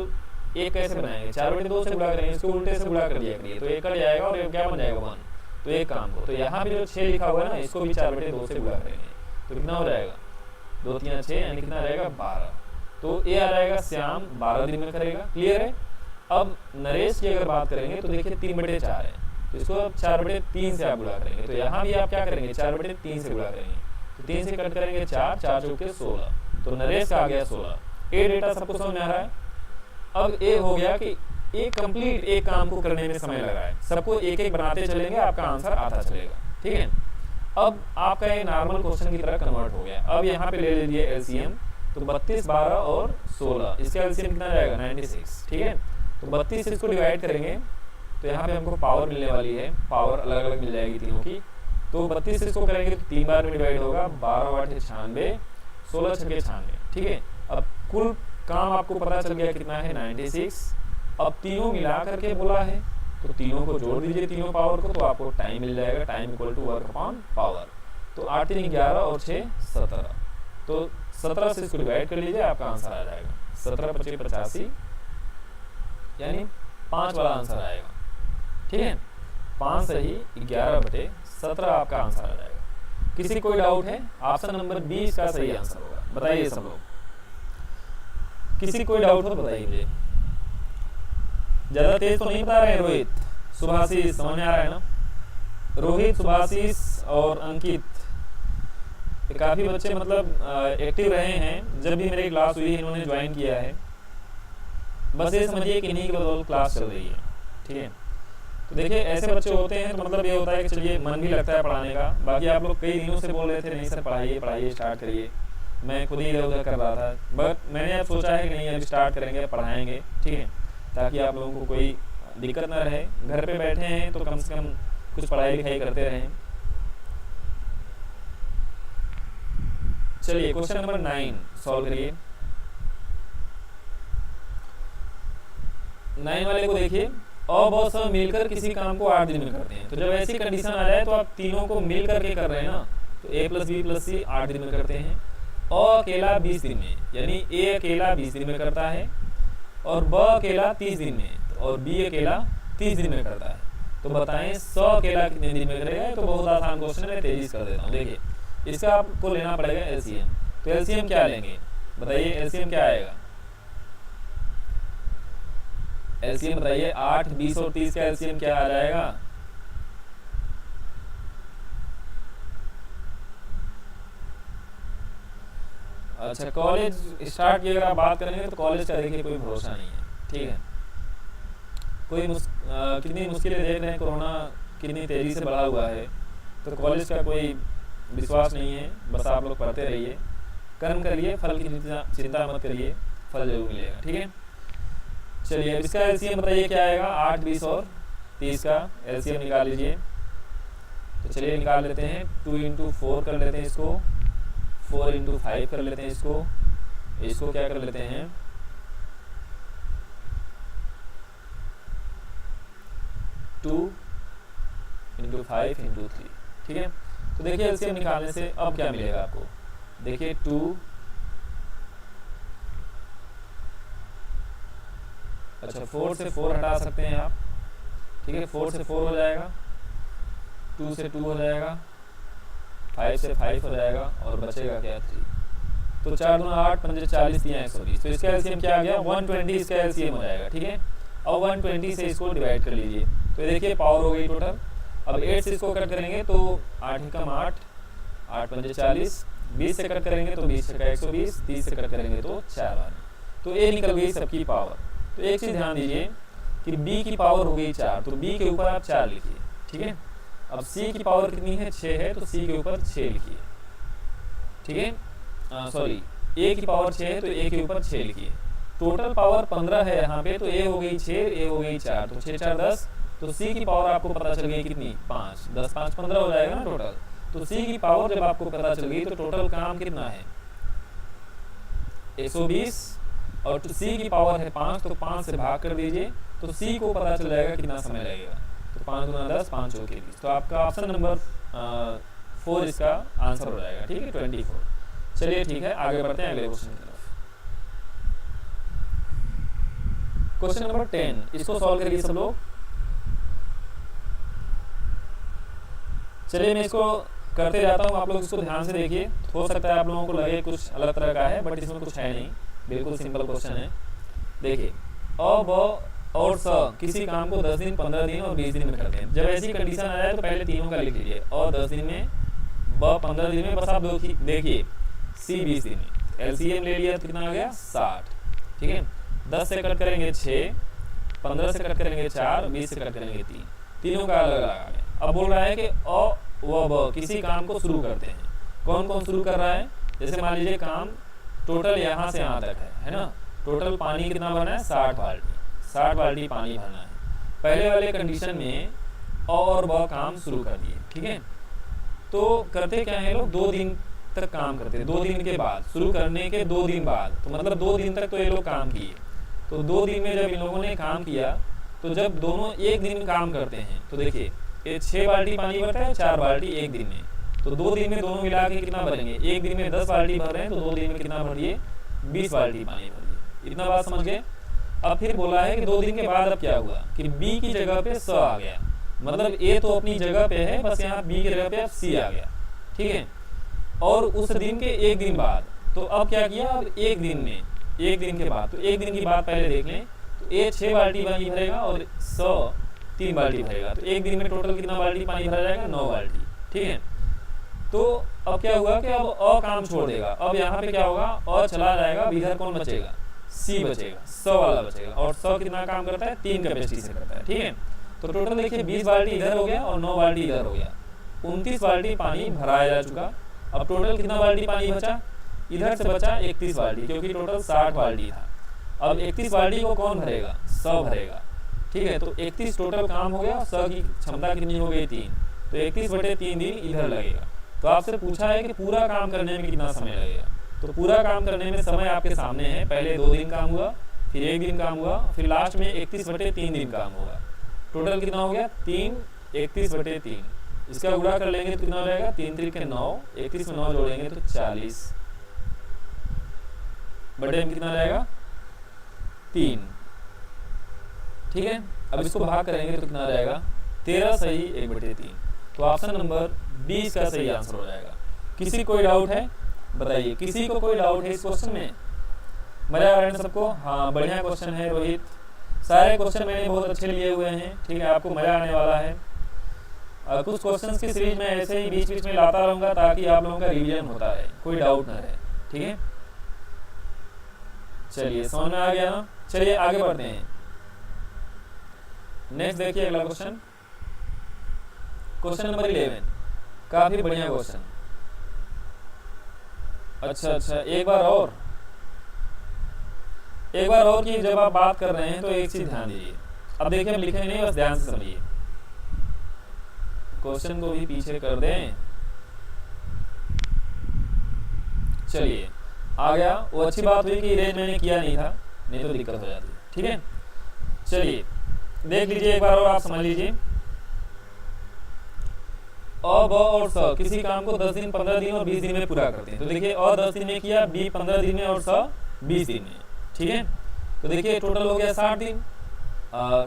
एक कैसे बनाएंगे, 4/2 से गुणा करेंगे, इसको उल्टे से गुणा कर दिया करिए, तो एक कट जाएगा और ये क्या बन जाएगा 1। तो एक काम को, तो यहाँ पे जो 6 लिखा हुआ है ना, इसको भी 4/2 से गुणा करेंगे, तो कितना हो जाएगा 2 3 6 यानी कितना रहेगा 12। तो ये आ जाएगा श्याम 12 दिन में करेगा। क्लियर है। अब नरेश की अगर बात करेंगे तो देखिए 3/4 है, तो इसको अब 4/3 से आप गुणा करेंगे। तो यहाँ भी आप क्या करेंगे 4/3 से गुणा करेंगे, तो 3 से कट करेंगे 4, 4 चौके 16, तो नरेश का आ गया 16। ए डेटा सबको समझ में आ रहा है। अब ये हो गया कि एक कंप्लीट एक काम को करने में समय लगा है, सबको एक एक बनाते चलेंगे, आपका आंसर आता चलेगा। ठीक है। अब आपका ये नॉर्मल क्वेश्चन की तरह कन्वर्ट हो गया। अब यहाँ पे ले लीजिए एलसीएम, तो 32, 12 और 16, इसका एलसीएम कितना जाएगा 96। ठीक है। तो 32 से इसको डिवाइड करेंगे तो यहाँ पे हमको पावर मिलने वाली है, पावर अलग अलग मिल जाएगी तीनों की। तो 32 से इसको करेंगे तो 3 बार में डिवाइड होगा, 12 8 96, 16 6 96। ठीक है। अब कुल काम आपको पता चल गया कितना है 96। अब तीनों मिला करके बोला है, तो तीनों को जोड़ दीजिए, तीनों पावर को, तो आपको टाइम मिल जाएगा, time equal to work upon power. तो 8 3 11 और 6 17, तो 17 से इसको डिवाइड कर लीजिए, आपका आंसर आ जाएगा 17 25 85, यानी 5 वाला आंसर आएगा। ठीक है। 5 सही 11/17 आपका आंसर आ जाएगा। किसी कोई डाउट है, ऑप्शन नंबर 20 का सही आंसर होगा, बताइए सब लोग। किसी कोई डाउट हो तो बताइए मुझे। ज्यादा तेज तो नहीं बता रहे हैं रोहित, सुभाषिस, समझ में आ रहा है ना। रोहित, सुभाषिस और अंकित, काफी बच्चे मतलब एक्टिव रहे हैं, जब भी मेरी क्लास हुई इन्होंने ज्वाइन किया है। बस ये समझिए कि इन्हीं की बदौलत क्लास चल रही है। ठीक है। तो देखिए ऐसे बच्चे होते हैं तो मतलब ये होता है कि चलिए मन भी लगता है पढ़ाने का। बाकी आप लोग कई दिनों से बोल रहे थे नहीं सर पढ़ाइए पढ़ाइए स्टार्ट करिए, मैं खुद ही इधर उधर कर रहा था, बट मैंने अब सोचा है कि नहीं अब स्टार्ट करेंगे, पढ़ाएंगे। ठीक है। ताकि आप लोगों को कोई दिक्कत ना रहे, घर पे बैठे हैं तो कम से कम कुछ पढ़ाई लिखाई करते रहें। चलिए क्वेश्चन नंबर 9 सॉल्व करिए। 9 वाले को देखिए, अ ब स मिलकर किसी काम को 8 दिन में करते हैं। तो जब ऐसी कंडीशन आ जाए तो आप तीनों को मिल करके कर रहे हैं ना, तो a + b + c 8 दिन में करते हैं। अ अकेला 20 दिन में, यानी a अकेला 20 दिन में करता है, और ब अकेला 30 दिन में, और b अकेला 30 दिन में करता है। तो बताएं स अकेला कितने दिन में करेगा। तो बहुत आसान क्वेश्चन है, तेजी से कर देता हूँ। देखिए इसका आपको लेना पड़ेगा एलसीएम। तो एलसीएम क्या लेंगे बताइए, एलसीएम क्या आएगा, एलसीएम बताइए। 8 20 और 30 का एलसीएम क्या आ जाएगा, अच्छा कॉलेज स्टार्ट की अगर आप बात करेंगे तो कॉलेज का देखिए कोई भरोसा नहीं है। ठीक है। कोई कितनी मुश्किलें देख रहे हैं, कोरोना कितनी तेजी से बढ़ा हुआ है, तो कॉलेज का कोई विश्वास नहीं है। बस आप लोग पढ़ते रहिए, कर्म करिए, फल की चिंता मत करिए, फल जरूर मिलेगा। ठीक है। चलिए अब इसका एलसीएम बताइए क्या आएगा, 8 20 और 30 का एलसीएम निकाल लीजिए। तो चलिए निकाल लेते हैं, 2 × 4 कर लेते हैं इसको, 4 × 5 कर लेते हैं इसको, इसको क्या कर लेते हैं 2 × 5 × 3। ठीक है। तो देखिए एलसीएम निकालने से अब क्या मिलेगा आपको, देखिए 2, अच्छा 4 से 4 हटा सकते हैं आप। ठीक है। 4 से 4 हो जाएगा, 2 से 2 हो जाएगा, 5 से 5 हो जाएगा, और बचेगा क्या 3। तो 4 दूना 8 5 40 3 120। तो इसका एलसीएम क्या आ गया 120, इसका एलसीएम हो जाएगा। ठीक है। और 120 से इसको डिवाइड कर लीजिए, तो देखिए पावर हो गई टोटल। अब 8 से इसको कट करेंगे तो 8 × 8 8 5 40, 20 से कट करेंगे तो 20 × 120, 30 से कट करेंगे तो 4 बार। तो ये निकल गई सबकी पावर। तो एक चीज ध्यान दीजिए कि b की पावर हो गई 4, तो b के ऊपर आप 4 लिखिए। ठीक है। अब c की पावर कितनी है, 6 है, तो c के ऊपर 6 लिखिए, ठीक है। सॉरी, a की पावर 6 है तो a के ऊपर 6 लिखिए। टोटल पावर 15 है यहाँ पे, तो a हो गई 6, a हो गई 4, तो 6 4 10, तो c की पावर आपको पता चल गई कितनी, 5, 10 5 15 हो जाएगा ना टोटल। तो c की पावर जब आपको पता चल गई तो टोटल काम कितना है, 120, और c की पावर है 5, तो 5 से भाग कर दीजिए, तो c को पता चल जाएगा कितना समय लगेगा। तो 5 गुना 10, 5 चौके 20, तो आपका ऑप्शन नंबर 4 इसका आंसर हो जाएगा, ठीक है, 24। चलिए ठीक है, आगे बढ़ते हैं अगले क्वेश्चन की तरफ। क्वेश्चन नंबर 10, इसको सॉल्व करिए सब लोग। चलिए मैं इसको करते जाता हूँ, आप लोग इसको ध्यान से देखिए। हो सकता है आप लोगों को लगे कुछ अलग तरह का है, बट इसमें कुछ है नहीं, बिल्कुल सिंपल क्वेश्चन है। देखिए, अ ब और स किसी काम को 10 दिन 15 दिन और 20 दिन में करते हैं। जब ऐसी कंडीशन आ जाए तो पहले तीनों का लिख लीजिए, और 10 दिन में, ब 15 दिन में, बस आप देखिए सी 20 दिन में। एलसीएम ले लिया तो कितना आ गया, 60, ठीक है। 10 से कट करेंगे 6, 15 से कट करेंगे 4, 20 से कट करेंगे 3, तीनों का अलग अलग आ गया। अब बोल रहा है कि अ व ब किसी काम को शुरू करते हैं। कौन कौन शुरू कर रहा है, जैसे मान लीजिए काम टोटल यहाँ से यहाँ तक है ना। टोटल पानी कितना भरना है, 60 बाल्टी, 60 बाल्टी पानी भरना है। पहले वाले कंडीशन में अ और ब काम शुरू कर दिए, ठीक है। तो करते क्या है लोग, 2 दिन तक काम करते हैं। 2 दिन के बाद, शुरू करने के 2 दिन बाद, तो मतलब 2 दिन तक तो ये लोग काम किए। तो 2 दिन में जब इन लोगों ने काम किया, तो जब दोनों एक दिन में काम करते हैं, तो देखिए ये 6 बाल्टी पानी भरता है, 4 बाल्टी एक दिन में, तो 2 दिन में दोनों मिला के कितना भरेंगे, एक दिन में 10 बाल्टी भर रहे हैं, तो 2 दिन में कितना भरिए, 20 बाल्टी पानी भरिए। इतना बात समझ गए। अब फिर बोला है कि 2 दिन के बाद अब क्या हुआ कि बी की जगह पे स आ गया, मतलब ए तो अपनी जगह पे है, बस यहाँ बी की जगह पे अब सी आ गया, ठीक है। और उस दिन के एक दिन बाद, तो अब क्या किया, अब एक दिन में, एक दिन के बाद, तो एक दिन की बात पहले देख लें, तो ए 6 बाल्टी पानी भरेगा और स 3 बाल्टी भरेगा, तो एक दिन में टोटल कितना बाल्टी पानी भरा जाएगा, 9 बाल्टी, ठीक है। तो अब क्या हुआ कि अब अ काम छोड़ देगा, अब यहाँ पे क्या होगा, अ चला जाएगा, इधर कौन बचेगा, सी बचेगा, स वाला बचेगा, और स कितना काम करता है, 3 कैपेसिटी से करता है, ठीक है। तो टोटल देखिए 20 बाल्टी इधर हो गया और 9 बाल्टी इधर हो गया, 29 बाल्टी पानी भराया जा चुका। अब टोटल कितना बाल्टी पानी बचा, इधर से बचा 31 बाल्टी, क्योंकि टोटल 60 बाल्टी था। अब 31 बाल्टी को कौन भरेगा, स भरेगा, ठीक है। तो 31 टोटल काम हो गया, स की क्षमता कितनी हो गई, 3, तो 31/3 दिन इधर लगेगा। तो आपसे पूछा है कि पूरा काम करने में कितना समय लगेगा, तो पूरा काम करने में समय आपके सामने है। पहले 2 दिन काम हुआ, फिर 1 दिन काम हुआ, फिर लास्ट में 31/3 दिन काम होगा। टोटल कितना हो गया, 3, 31/3। इसका गुणा कर लेंगे तो कितना हो जाएगा, 3 3 9, 31 में 9 जोड़ेंगे तो 40, बटे में कितना जाएगा, 3, ठीक है। अब इसको भाग करेंगे तो कितना जाएगा, 13 सही 1/3। तो ऑप्शन नंबर 20 का सही आंसर हो जाएगा। किसी कोई डाउट है, बताइए, किसी को कोई डाउट है इस क्वेश्चन में? मजा आ रहा है सबको? हाँ, बढ़िया क्वेश्चन है रोहित, सारे क्वेश्चन मैंने बहुत अच्छे लिए हुए हैं, ठीक है, आपको मजा आने वाला है। कुछ क्वेश्चंस की सीरीज में ऐसे ही बीच बीच में लाता रहूंगा ताकि आप लोगों का रिवीजन होता रहे, कोई डाउट ना रहे, ठीक है। चलिए समझ में आ गया ना, चलिए आगे बढ़ते हैं। नेक्स्ट देखिए अगला क्वेश्चन, क्वेश्चन नंबर 11, काफी बढ़िया क्वेश्चन। अच्छा, एक बार और कि जब आप बात कर रहे हैं तो एक चीज ध्यान दीजिए। अब देखिए हम लिखे नहीं, बस ध्यान से समझिए। क्वेश्चन को भी पीछे कर दें, चलिए आ गया। वो अच्छी बात हुई कि इरेज मैंने किया नहीं था, नहीं तो दिक्कत हो जाती, ठीक है। चलिए देख लीजिए एक बार और आप समझ लीजिए। अ ब और स किसी काम को 10 दिन 15 दिन और 20 दिन में पूरा करते हैं। तो देखिए अ 10 दिन में किया, बी 15 दिन में और स 20 दिन में, ठीक है। तो देखिए टोटल हो गया 60 दिन,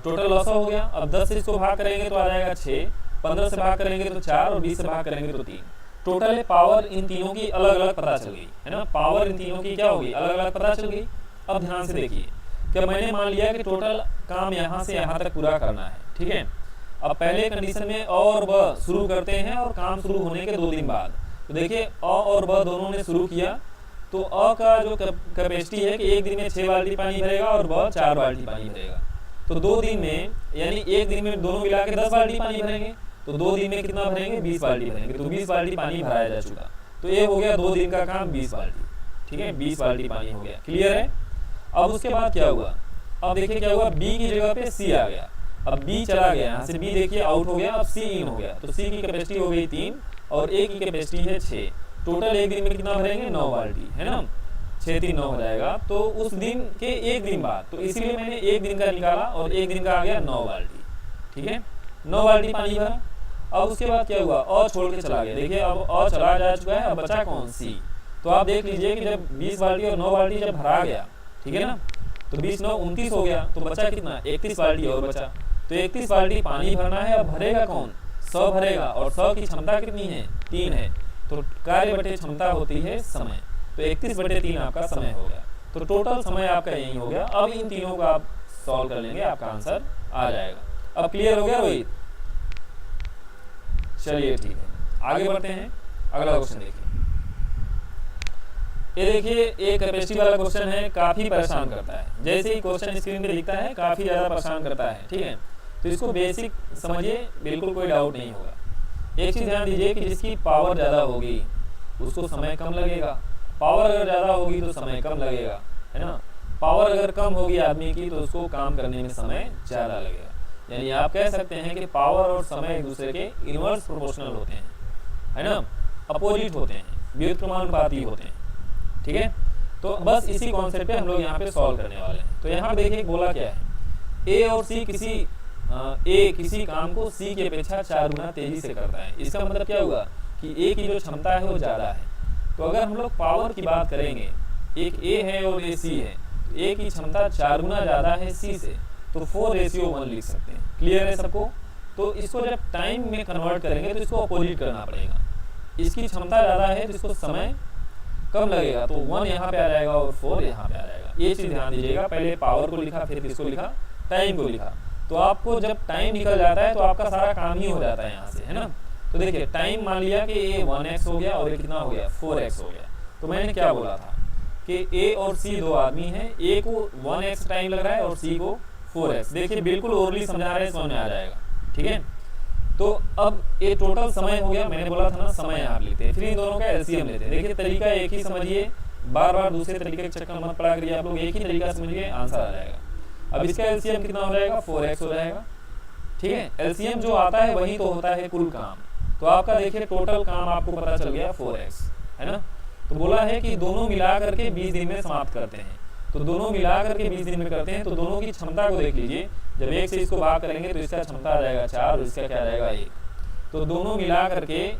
टोटल लॉस हो गया। अब 10 से इसको भाग करेंगे तो आ जाएगा 6, 15 से भाग करेंगे तो 4 और 20 से भाग करेंगे तो 3। टोटल पावर इन तीनों की अलग अलग पता चल गई है ना, पावर इन तीनों की क्या होगी, अलग अलग पता चल गई। अब ध्यान से देखिए कि मैंने मान लिया कि टोटल काम यहाँ से यहाँ तक पूरा करना है, ठीक है। अब पहले कंडीशन में अ और ब शुरू करते हैं और काम शुरू होने के 2 दिन बाद, तो देखिए अ और ब दोनों ने शुरू किया, तो अ का जो कैपेसिटी है कि एक दिन में 6 बाल्टी पानी भरेगा और ब 4 बाल्टी पानी भरेगा। तो 2 दिन में यानी एक दिन में दोनों मिला के 10 बाल्टी पानी भरेंगे। तो 2 दिन में कितना भरेंगे, 20 बाल्टी भरेंगे, तो 20 बाल्टी पानी भराया जा चुका। तो ये हो गया 2 दिन का काम, 20 बाल्टी, ठीक है, 20 बाल्टी पानी हो गया, क्लियर है। अब उसके बाद क्या हुआ, अब देखिए क्या हुआ, बी की जगह पे सी आ गया। अब बी चला गया, यहाँ से बी देखिए आउट हो गया, अब सी इन हो गया। तो सी की कैपेसिटी हो गई 3 और ए की कैपेसिटी है 6। टोटल एक दिन में कितना भरेंगे, 9 बाल्टी, है ना, 6 3 9 हो जाएगा। तो उस दिन के एक दिन बाद, तो इसीलिए मैंने एक दिन का निकाला और एक दिन का आ गया 9 बाल्टी, ठीक है, 9 बाल्टी पानी भरा। अब उसके बाद क्या हुआ, और छोड़ के चला गया, देखिए अब और चला जा चुका है, अब बचा कौन, सी। तो आप देख लीजिए कि जब 20 बाल्टी और 9 बाल्टी जब भरा गया, ठीक है ना, तो 20 9 29 हो गया, तो बचा कितना, 31 बाल्टी और बचा। तो 31 बाल्टी पानी भरना है, अब भरेगा कौन, 100 भरेगा, और 100 की क्षमता कितनी है, 3 है। तो कार्य बटे क्षमता होती है समय, तो 31/3 आपका समय हो गया। तो टोटल समय आपका यही हो गया। अब इन तीनों को आप सॉल्व कर लेंगे, आपका आंसर आ जाएगा। अब क्लियर हो गया रोहित, चलिए ठीक है, आगे बढ़ते हैं। अगला क्वेश्चन देखिए, ये देखिए एक कैपेसिटी वाला क्वेश्चन है, काफी परेशान करता है। जैसे ही क्वेश्चन स्क्रीन पे दिखता है काफी ज्यादा परेशान करता है, ठीक है। तो इसको बेसिक समझिए, बिल्कुल कोई डाउट नहीं होगा। एक चीज ध्यान दीजिए कि जिसकी पावर ज्यादा होगी उसको समय कम लगेगा, पावर अगर ज्यादा होगी तो समय कम लगेगा, है ना। पावर अगर कम होगी आदमी की तो उसको काम करने में समय ज्यादा लगेगा। यानी आप कह सकते हैं कि पावर और समय एक दूसरे के इनवर्स प्रोपोर्शनल होते हैं, है ना, अपोजिट होते हैं, व्युत्क्रमानुपाती होते हैं, ठीक है। तो बस इसी कॉन्सेप्ट पे हम लोग यहाँ पे सॉल्व करने वाले हैं। तो यहाँ देखिए बोला क्या है, ए और सी किसी काम को सी की अपेक्षा 4 गुना तेजी से करता है। इसका मतलब क्या हुआ कि ए की जो क्षमता है वो ज्यादा है। तो अगर हम लोग पावर की बात करेंगे, एक ए है और ए सी है, तो ए की क्षमता 4 गुना ज्यादा है सी से, तो 4:1 लिख सकते हैं। क्लियर है सबको। तो इसको जब टाइम में कन्वर्ट करेंगे तो इसको अपोजिट करना पड़ेगा। इसकी क्षमता ज्यादा है तो इसको समय कम लगेगा, तो 1 यहाँ पे आ जाएगा और 4 यहाँ पे आ जाएगा। ये चीज ध्यान दीजिएगा, पहले पावर को लिखा, फिर किसको लिखा, टाइम को लिखा। तो आपको जब टाइम निकल जाता है तो आपका सारा काम ही हो जाता है यहाँ से, है ना। तो देखिए टाइम मान लिया कि ये 1x हो गया और ये कितना हो गया, 4x हो गया। तो मैंने क्या बोला था कि ए और सी दो आदमी हैं, ए को 1x टाइम लग रहा है और सी को 4x। देखिए बिल्कुल ओरली समझा रहे हैं, समझ में आ जाएगा, ठीक है। तो अब ये टोटल समय हो गया, मैंने बोला था ना समय यहाँ लेते हैं, फिर इन दोनों का एलसीएम लेते हैं। देखिए तरीका एक ही समझिए, बार बार दूसरे तरीके के चक्कर मत पड़ा करिए आप लोग, एक ही तरीका समझिए, आंसर आ जाएगा। अब इसका एलसीएम कितना हो जाएगा, 4x हो जाएगा, ठीक है। एलसीएम जो आता है वही तो होता है कुल काम। तो आपका देखिए टोटल काम आपको पता चल गया 4x, है ना। तो बोला है कि दोनों मिला करके 20 दिन में समाप्त करते हैं। तो दोनों मिला करके 20 दिन में करते हैं, तो दोनों की क्षमता को देख लीजिए। जब 1 से इसको भाग करेंगे तो इसका क्षमता आ जाएगा 4 और इसका क्या आ जाएगा 1। तो दोनों मिला करके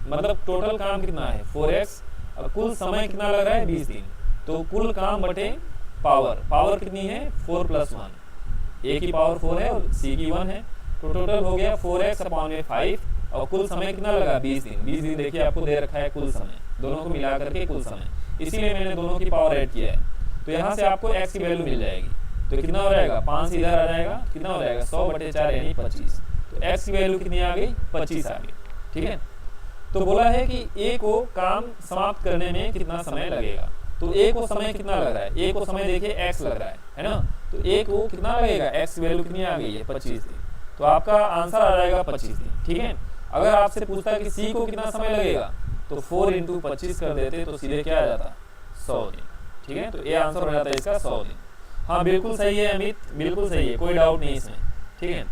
मतलब टोटल काम कितना है 4x और कुल समय कितना लग रहा है 20 दिन। तो कुल काम बटे पावर कितनी है 4 + 1, ए की पावर 4 है और सी की 1 है। तो टोटल हो गया 4x/5 और कुल समय कितना लगा 20 दिन। 20 दिन देखिए आपको दे रखा है कुल समय, दोनों को मिला करके कुल समय, इसीलिए मैंने दोनों की पावर ऐड किया है। तो यहाँ से आपको x की वैल्यू मिल जाएगी। तो कितना हो जाएगा 5 इधर आ जाएगा, कितना हो जाएगा 100/4 यानी 25। तो x की वैल्यू कितनी आ गई 25 आ गई, ठीक है। तो बोला है कि a को काम समाप्त करने में कितना समय लगेगा। तो a को समय कितना लग रहा है, a को समय देखिए x लग रहा है ना। तो a को कितना लगेगा, x की वैल्यू कितनी आ गई है 25 दिन। तो आपका आंसर आ जाएगा 25 दिन, ठीक है। अगर आपसे पूछता कि c को कितना समय लगेगा तो 4 × 25 कर देते तो सीधे क्या आ जाता 100 दिन, ठीक है। तो ये आंसर हो जाता है इसका 100 दिन। हाँ बिल्कुल सही है अमित, बिल्कुल सही है, कोई डाउट नहीं इसमें, ठीक है।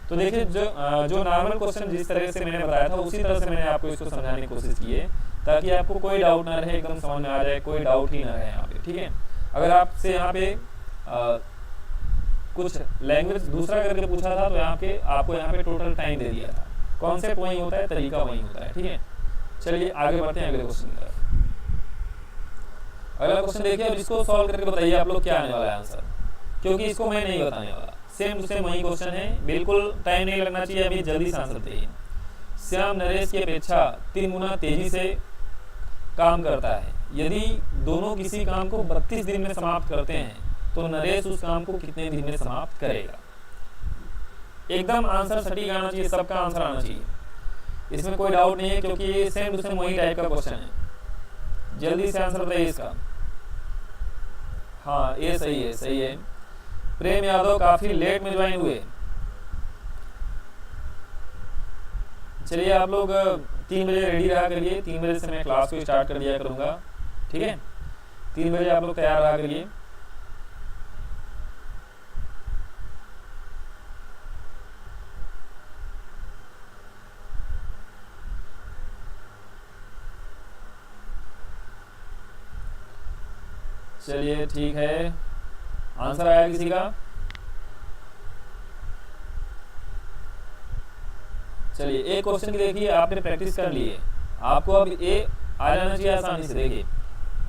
तो देखिए जो नॉर्मल क्वेश्चन जिस तरह से मैंने बताया था उसी तरह से मैंने आपको इसको समझाने की कोशिश की है, ताकि आपको कोई डाउट ना रहे, एकदम समझ में आ जाए, कोई डाउट ही ना रहे यहाँ पे, ठीक है। अगर आपसे यहाँ पे कुछ लैंग्वेज दूसरा करके पूछा था तो यहाँ पे आपको यहाँ पे टोटल टाइम दे दिया था, कॉन्सेप्ट वही होता है, तरीका वही होता है, ठीक है। चलिए आगे बढ़ते हैं अगले क्वेश्चन की तरफ। अगला क्वेश्चन देखिए, अब इसको सॉल्व करके बताइए आप लोग क्या आने वाला है आंसर, क्योंकि इसको मैं नहीं बताने वाला, सेम टू सेम वही क्वेश्चन है, बिल्कुल टाइम नहीं लगना चाहिए, अभी जल्दी से आंसर चाहिए। श्याम नरेश की अपेक्षा 3 गुना तेजी से काम करता है। यदि दोनों किसी काम को 32 दिन में समाप्त करते हैं तो नरेश उस काम को कितने दिन में समाप्त करेगा। एकदम आंसर सटीक आना चाहिए, सबका आंसर आना चाहिए, इसमें कोई डाउट नहीं है, क्योंकि ये सेम टू सेम वही टाइप का क्वेश्चन है। जल्दी से आंसर बताइए इसका। हाँ ये सही है, सही है। प्रेम यादव काफी लेट में ज्वाइन हुए। चलिए आप लोग 3 बजे रेडी रहा करिए, 3 बजे से मैं क्लास को स्टार्ट कर दिया करूँगा, ठीक है। 3 बजे आप लोग तैयार रहा करिए। चलिए ठीक है, आंसर आया किसी का? चलिए एक क्वेश्चन की देखिए, आपने प्रैक्टिस कर ली है, आपको अब ये आ जाना चाहिए आसानी से। देखिए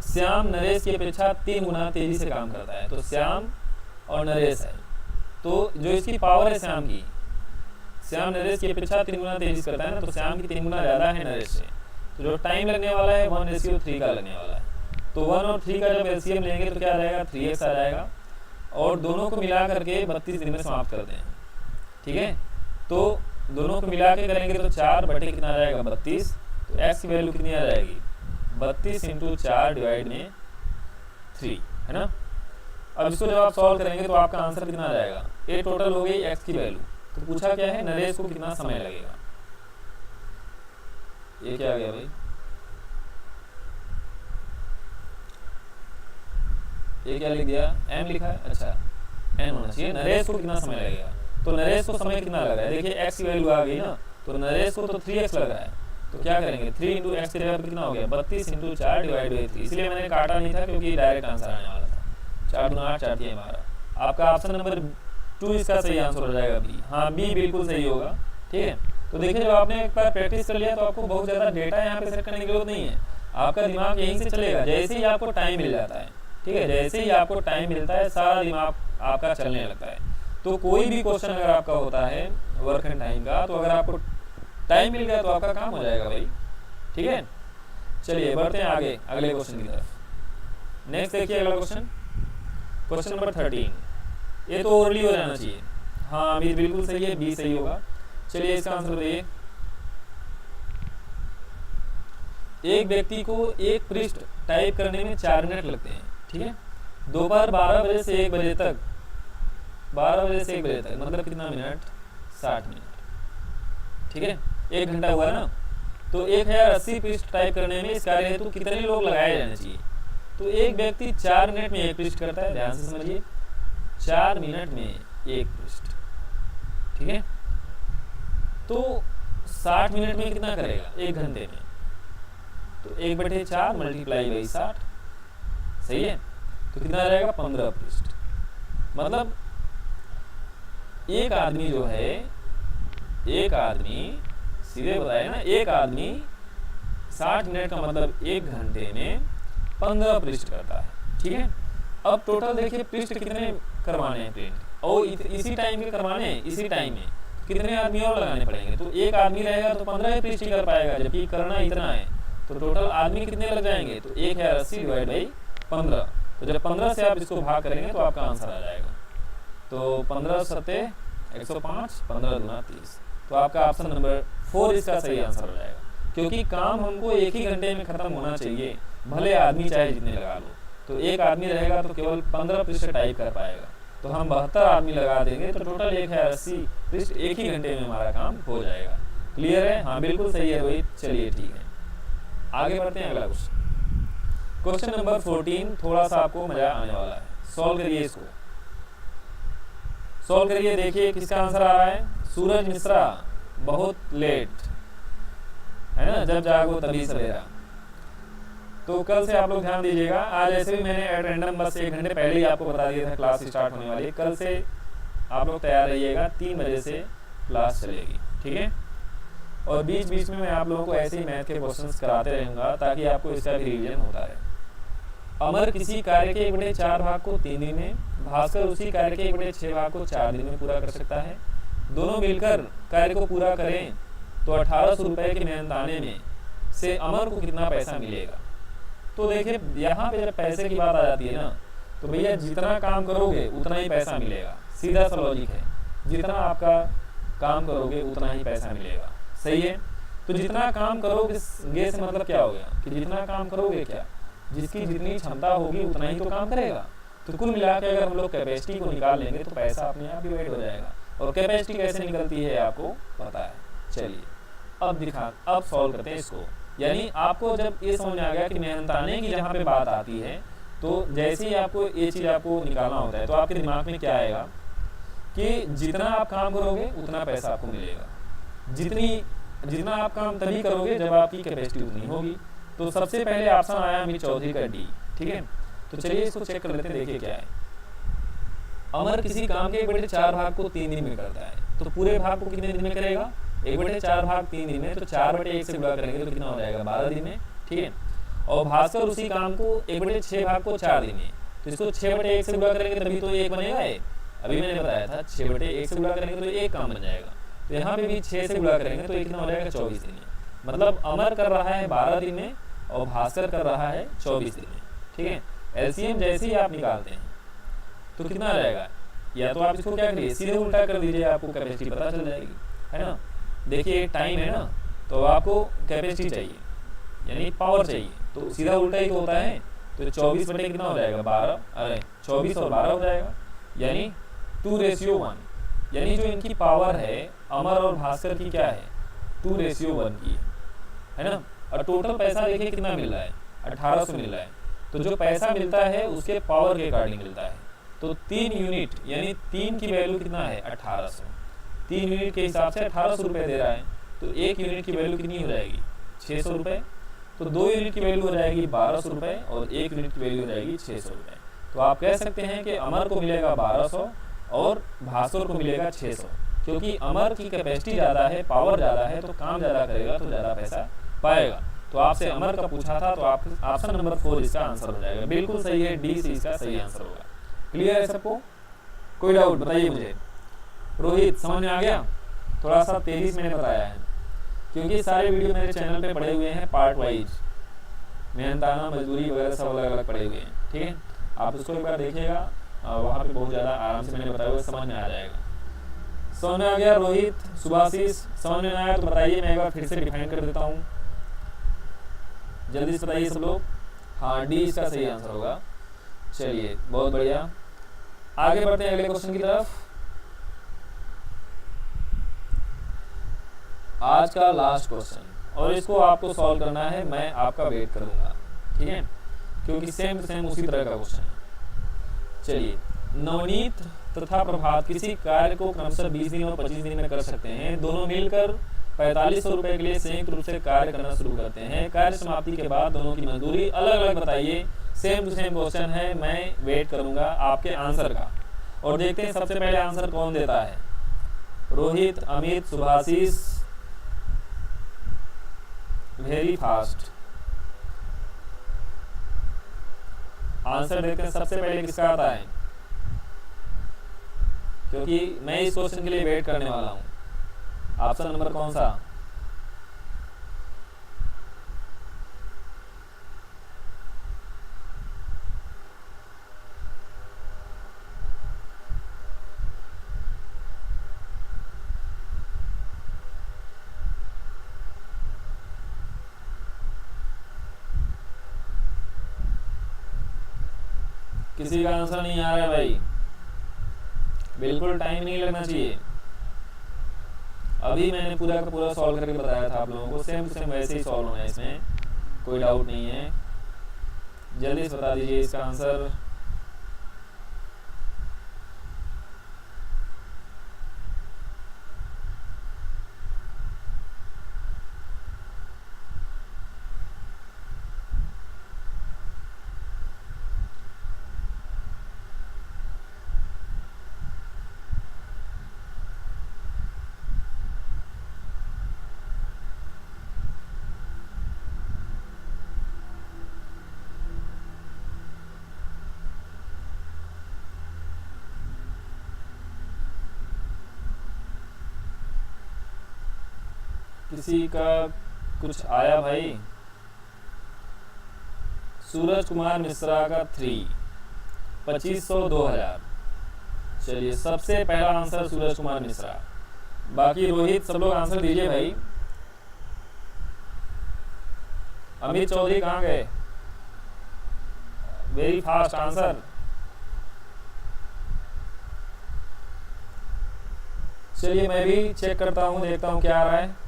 श्याम नरेश की अपेक्षा 3 गुना तेजी से काम करता है, तो श्याम और नरेश है, तो जो इसकी पावर है श्याम की, श्याम नरेश की अपेक्षा 3 गुना तेजी से करता है ना, तो श्याम की 3 गुना ज़्यादा है नरेश से, तो जो टाइम लगने वाला है 1:3 का लगने वाला है। तो 1 और 3 का जब एलसीएम लेंगे तो क्या आ जाएगा, 3x आ जाएगा, और दोनों को मिला करके 32 दिन में समाप्त करते हैं, ठीक है। तो दोनों को मिला के करेंगे तो 4 बटे कितना आ जाएगा, 32, तो x की वैल्यू कितनी आ जाएगी, 32 × 4 डिवाइड में 3, है ना। अब इसको जब आप सॉल्व करेंगे तो आपका आंसर कितना आ जाएगा, ये टोटल हो गई x की वैल्यू। तो पूछा क्या है, नरेश को कितना समय लगेगा, ये क्या आ गया भाई, ये क्या लिख दिया, m लिखा है, अच्छा n होना चाहिए। नरेश को कितना समय लगेगा, तो नरेश को समय कितना लग रहा है, देखिए x की वैल्यू आ गई ना, तो नरेश को तो 3x लग रहा है, तो क्या करेंगे 3 × x की जगह पर कितना हो गया, 32 × 4 डिवाइड बाई 3, इसलिए मैंने काटा नहीं था क्योंकि डायरेक्ट आंसर आने वाला था। 4 × 8 4 है हमारा, आपका ऑप्शन नंबर 2 इसका सही आंसर हो जाएगा, बी। हाँ बी बिल्कुल सही होगा, ठीक है। तो देखिए जब आपने एक बार प्रैक्टिस कर लिया तो आपको बहुत ज़्यादा डेटा यहाँ पे सेट करने की जरूरत नहीं है, आपका दिमाग यहीं से चलेगा, जैसे ही आपको टाइम मिल जाता है, ठीक है, जैसे ही आपको टाइम मिलता है सारा दिमाग आपका चलने लगता है। तो कोई भी क्वेश्चन अगर आपका होता है वर्क एंड टाइम का, तो अगर आपको टाइम मिल गया तो आपका काम हो जाएगा भाई, ठीक है। चलिए बढ़ते हैं आगे अगले क्वेश्चन की तरफ। नेक्स्ट देखिए अगला क्वेश्चन, क्वेश्चन नंबर 13, ये तो ओरली हो जाना चाहिए। हाँ अमीर बिल्कुल सही है, बी सही होगा। चलिए इसका आंसर बताइए। एक व्यक्ति को एक पृष्ठ टाइप करने में 4 मिनट लगते हैं, ठीक है। दोपहर 12 बजे से 1 बजे तक, 12 बजे से 1 बजे तक मतलब कितना मिनट, 60 मिनट, ठीक है, 1 घंटा हुआ ना। तो 1080 पृष्ठ टाइप करने में इस कार्य हेतु कितने लोग लगाए जाने चाहिए। तो एक व्यक्ति 4 मिनट में 1 पृष्ठ करता है, ध्यान से समझिए, 4 मिनट में 1 पृष्ठ, ठीक है। तो 60 मिनट में कितना करेगा, 1 घंटे में, तो 1/4 मल्टीप्लाई बाई 60, सही है। तो कितना आ जाएगा, 15 पृष्ठ। मतलब एक आदमी जो है, एक आदमी सीधे बताए ना, एक आदमी 60 मिनट का मतलब 1 घंटे में 15 पृष्ठ करता है, ठीक है। अब टोटल देखिए पृष्ठ कितने करवाने हैं प्रिंट, और इसी टाइम के करवाने हैं, इसी टाइम में कितने आदमी और लगाने पड़ेंगे। तो एक आदमी रहेगा तो 15 पृष्ठ ही कर पाएगा, जबकि करना इतना है, तो टोटल आदमी कितने लग जाएंगे, तो 1080 डिवाइड बाई 15। तो जब 15 से आप इसको भाग करेंगे तो आपका आंसर आ जाएगा। तो 15 सत्ते 105, 15 दूना 30, तो आपका ऑप्शन नंबर 4 इसका सही आंसर हो जाएगा। क्योंकि काम हमको 1 ही घंटे में खत्म होना चाहिए, भले आदमी चाहे जितने लगा लो। तो एक आदमी रहेगा तो केवल 15 पृष्ठ टाइप कर पाएगा, तो हम 72 आदमी लगा देंगे तो टोटल 1080 पृष्ठ 1 ही घंटे में हमारा काम हो जाएगा। क्लियर है, हाँ बिल्कुल सही है रोहित। चलिए ठीक है, आगे बढ़ते हैं अगला क्वेश्चन। क्वेश्चन नंबर 14 थोड़ा सा आपको मजा आने वाला है, सॉल्व करिए इसको, सॉल्व करिए। देखिए किसका आंसर आ रहा है, सूरज मिश्रा, बहुत लेट, है ना, जब जागो तभी सवेरा। तो कल से आप लोग ध्यान दीजिएगा, आज ऐसे भी मैंने एट रैंडम बस 1 घंटे पहले ही आपको बता दिया था क्लास स्टार्ट होने वाली है। कल से आप लोग तैयार रहिएगा, 3 बजे से क्लास चलेगी, ठीक है। और बीच बीच में मैं आप लोगों को ऐसे ही मैथ के क्वेश्चंस कराते रहूँगा ताकि आपको इसका भी रिवीजन होता रहे। अमर किसी कार्य के 1/4 भाग को 3 दिन में, भास्कर उसी कार्य के 1/6 भाग को 4 दिन में पूरा कर सकता है। दोनों मिलकर कार्य को पूरा करें तो 1800 रुपये के मेहनताने में से अमर को कितना पैसा मिलेगा। तो देखिए यहाँ पे जब पैसे की बात आ जाती है ना, तो भैया जितना काम करोगे उतना ही पैसा मिलेगा, सीधा सा लॉजिक है। जितना आपका काम करोगे उतना ही पैसा मिलेगा, सही है। तो जितना काम करोगे से मतलब क्या हो गया कि जितना काम करोगे, क्या जिसकी जितनी क्षमता होगी उतना ही तो काम करेगा। तो कुल मिला के अगर हम लोग कैपेसिटी को निकाल लेंगे तो पैसा अपने आप डिवाइड हो जाएगा। और कैपेसिटी कैसे निकलती है आपको पता है। चलिए अब सॉल्व करते हैं इसको। यानी आपको जब ये समझ में आ गया कि मेहनताने की जहाँ पे बात आती है, तो जैसे ही आपको ये चीज़ आपको निकालना होता है, तो आपके दिमाग में क्या आएगा कि जितना आप काम करोगे उतना पैसा आपको मिलेगा। जितना आप काम तभी करोगे जब आपकी कैपेसिटी उतनी होगी। तो सबसे पहले ऑप्शन आया अमित चौधरी का डी, ठीक है। तो चलिए इसको चेक कर लेते हैं, देखिए क्या है। अमर किसी काम के 1/4 भाग को 3 दिन में करता है, तो पूरे भाग को कितने दिन में करेगा? 1/4 भाग 3 दिन में, तो 4/1 से गुणा करेंगे तो कितना हो जाएगा? 12 दिन में, ठीक है। और भास्कर उसी काम को 1/6 भाग को 4 दिन में, तो इसको 6/1 से गुणा करेंगे तभी तो 1 बनेगा। अभी मैंने बताया था 6/1 से गुणा करेंगे तो 1 काम बन जाएगा। तो यहाँ पे भी 6 से गुणा करेंगे तो कितना हो जाएगा? 24 दिन में। मतलब अमर कर रहा है 12 दिन में और भास्कर कर रहा है 24 दिन में, ठीक है। एलसीएम जैसे ही आप निकालते हैं तो कितना आ जाएगा? या तो आप इसको क्या करिए, सीधे उल्टा कर दीजिए, आपको कैपेसिटी पता चल जाएगी, है ना। देखिए टाइम है ना, तो आपको कैपेसिटी चाहिए यानी पावर चाहिए, तो सीधा उल्टा ही तो होता है। तो 24 बटे कितना हो जाएगा? 12, अरे 24 और 12 हो जाएगा, यानी 2:1। यानी जो इनकी पावर है अमर और भास्कर की क्या है? 2:1 की है ना। और टोटल पैसा देखिए कितना मिल रहा है? 1800 मिल रहा है। तो जो पैसा मिलता है उसके पावर के अकॉर्डिंग मिलता है। तो 3 यूनिट यानी 3 की वैल्यू कितना है? 1800। 3 यूनिट के हिसाब से 1800 रुपये दे रहा है, तो 1 यूनिट की वैल्यू कितनी हो जाएगी? 600 रुपये। तो 2 यूनिट की वैल्यू हो जाएगी 1200 रुपये और 1 यूनिट की वैल्यू हो जाएगी 600 रुपये। तो आप कह सकते हैं कि अमर को मिलेगा 1200 और भास्कर को मिलेगा 600, क्योंकि अमर की कैपेसिटी ज़्यादा है, पावर ज़्यादा है, तो काम ज़्यादा करेगा तो ज़्यादा पैसा पाएगा। तो आपसे अमर का पूछा था, तो आप ऑप्शन नंबर 4 इसका आंसर हो जाएगा। बिल्कुल सही है, डी सी इसका सही आंसर होगा। क्लियर है सबको? कोई डाउट बताइए मुझे। रोहित समझ में आ गया? थोड़ा सा तेजी से मैंने बताया है, क्योंकि सारे वीडियो मेरे चैनल पे पड़े हुए हैं पार्ट वाइज, मेहनताना मजदूरी वगैरह सब अलग अलग पड़े हुए हैं, ठीक है। आप उसको एक बार देखिएगा, वहाँ पे बहुत ज़्यादा आराम से मैंने बताया हुआ, समझ में आ जाएगा। समझ में आ गया? रोहित, सुभाषिस समझ में आया तो बताइए, मैं एक बार फिर से डिफाइन कर देता हूँ, जल्दी से बताइए सब लोग। हाँ, डी इसका सही आंसर होगा। चलिए बहुत बढ़िया, आगे बढ़ते हैं अगले क्वेश्चन की तरफ। आज का लास्ट क्वेश्चन, और इसको आपको सॉल्व करना है, मैं आपका वेट करूंगा, ठीक है, क्योंकि सेम टू सेम उसी तरह का क्वेश्चन है। चलिए, नवनीत तथा प्रभात किसी कार्य को क्रमशः 20 दिन और 25 दिन में कर सकते हैं। दोनों मिलकर 4500 रुपए के लिए संयुक्त रूप से कार्य करना शुरू करते हैं। कार्य समाप्ति के बाद दोनों की मजदूरी अलग अलग बताइए। सेम टू सेम क्वेश्चन है, मैं वेट करूंगा आपके आंसर का। और देखते हैं सबसे पहले आंसर कौन देता है। Rohit, Amit, Subhashis, very fast answer देखते हैं सबसे पहले किसका आता है, क्योंकि मैं इस क्वेश्चन के लिए वेट करने वाला हूं। ऑप्शन नंबर कौन सा? किसी का आंसर नहीं आ रहा है भाई, बिल्कुल टाइम नहीं लगना चाहिए। अभी मैंने पूरा का पूरा सॉल्व करके बताया था आप लोगों को, सेम टू सेम वैसे ही सॉल्व होना है, इसमें कोई डाउट नहीं है। जल्दी से बता दीजिए इसका आंसर। किसी का कुछ आया भाई? सूरज कुमार मिश्रा का 3, 2500, 2000। चलिए सबसे पहला आंसर सूरज कुमार मिश्रा। बाकी रोहित सब लोग आंसर दीजिए भाई। अमित चौधरी कहाँ गए? Very fast answer. चलिए मैं भी चेक करता हूँ, देखता हूँ क्या आ रहा है।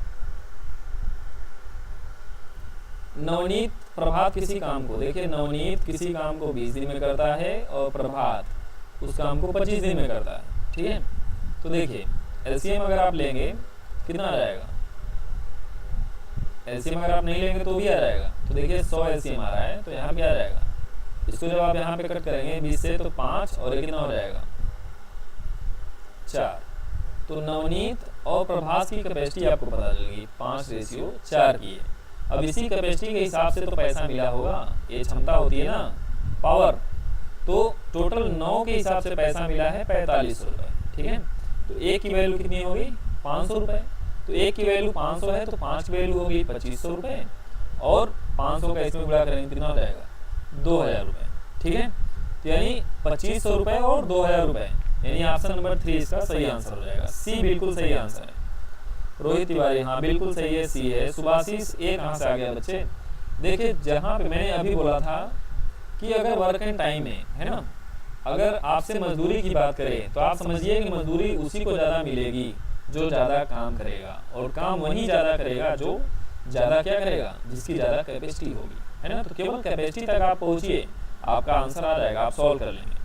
नवनीत प्रभात किसी काम को, देखिए नवनीत किसी काम को 20 दिन में करता है और प्रभात उस काम को 25 दिन में करता है, ठीक है। तो देखिए एलसीएम अगर आप लेंगे कितना आ जाएगा, एलसीएम अगर आप नहीं लेंगे तो भी आ जाएगा। तो देखिए 100 एलसीएम आ रहा है, तो यहाँ पे आ जाएगा। इसको जब आप यहाँ पे कट करेंगे 20 से तो 5 और ये कितना हो जाएगा 4। तो नवनीत और प्रभास की कैपेसिटी आपको पता चलेगी 5:4 की है। अब इसी कैपेसिटी के हिसाब से तो पैसा मिला होगा, ये क्षमता होती है ना पावर, तो टोटल 9 के हिसाब से पैसा मिला है 4500 रुपये, ठीक है। तो एक की वैल्यू कितनी होगी 500 रुपये, तो एक की वैल्यू 500 है तो 5 की वैल्यू होगी 2500 रुपये और 500 का इसमें गुणा करेंगे कितना हो जाएगा 2000 रुपये, ठीक है। तो यानी 2500 रुपये और 2000 रुपये, यानी ऑप्शन नंबर 3 इसका सही आंसर हो जाएगा। सी बिल्कुल सही आंसर है। रोहित तिवारी हाँ बिल्कुल सही है, सी है। सुभाषिस ए कहाँ से आ गया बच्चे, देखिए जहाँ पे मैंने अभी बोला था कि अगर वर्क एंड टाइम है ना, अगर आपसे मजदूरी की बात करें तो आप समझिए कि मजदूरी उसी को ज़्यादा मिलेगी जो ज़्यादा काम करेगा, और काम वही ज़्यादा करेगा जो ज़्यादा क्या करेगा, जिसकी ज़्यादा कैपेसिटी होगी, है ना। तो केवल कैपेसिटी तक आप पहुँचिए, आपका आंसर आ जाएगा, आप सॉल्व कर लेंगे।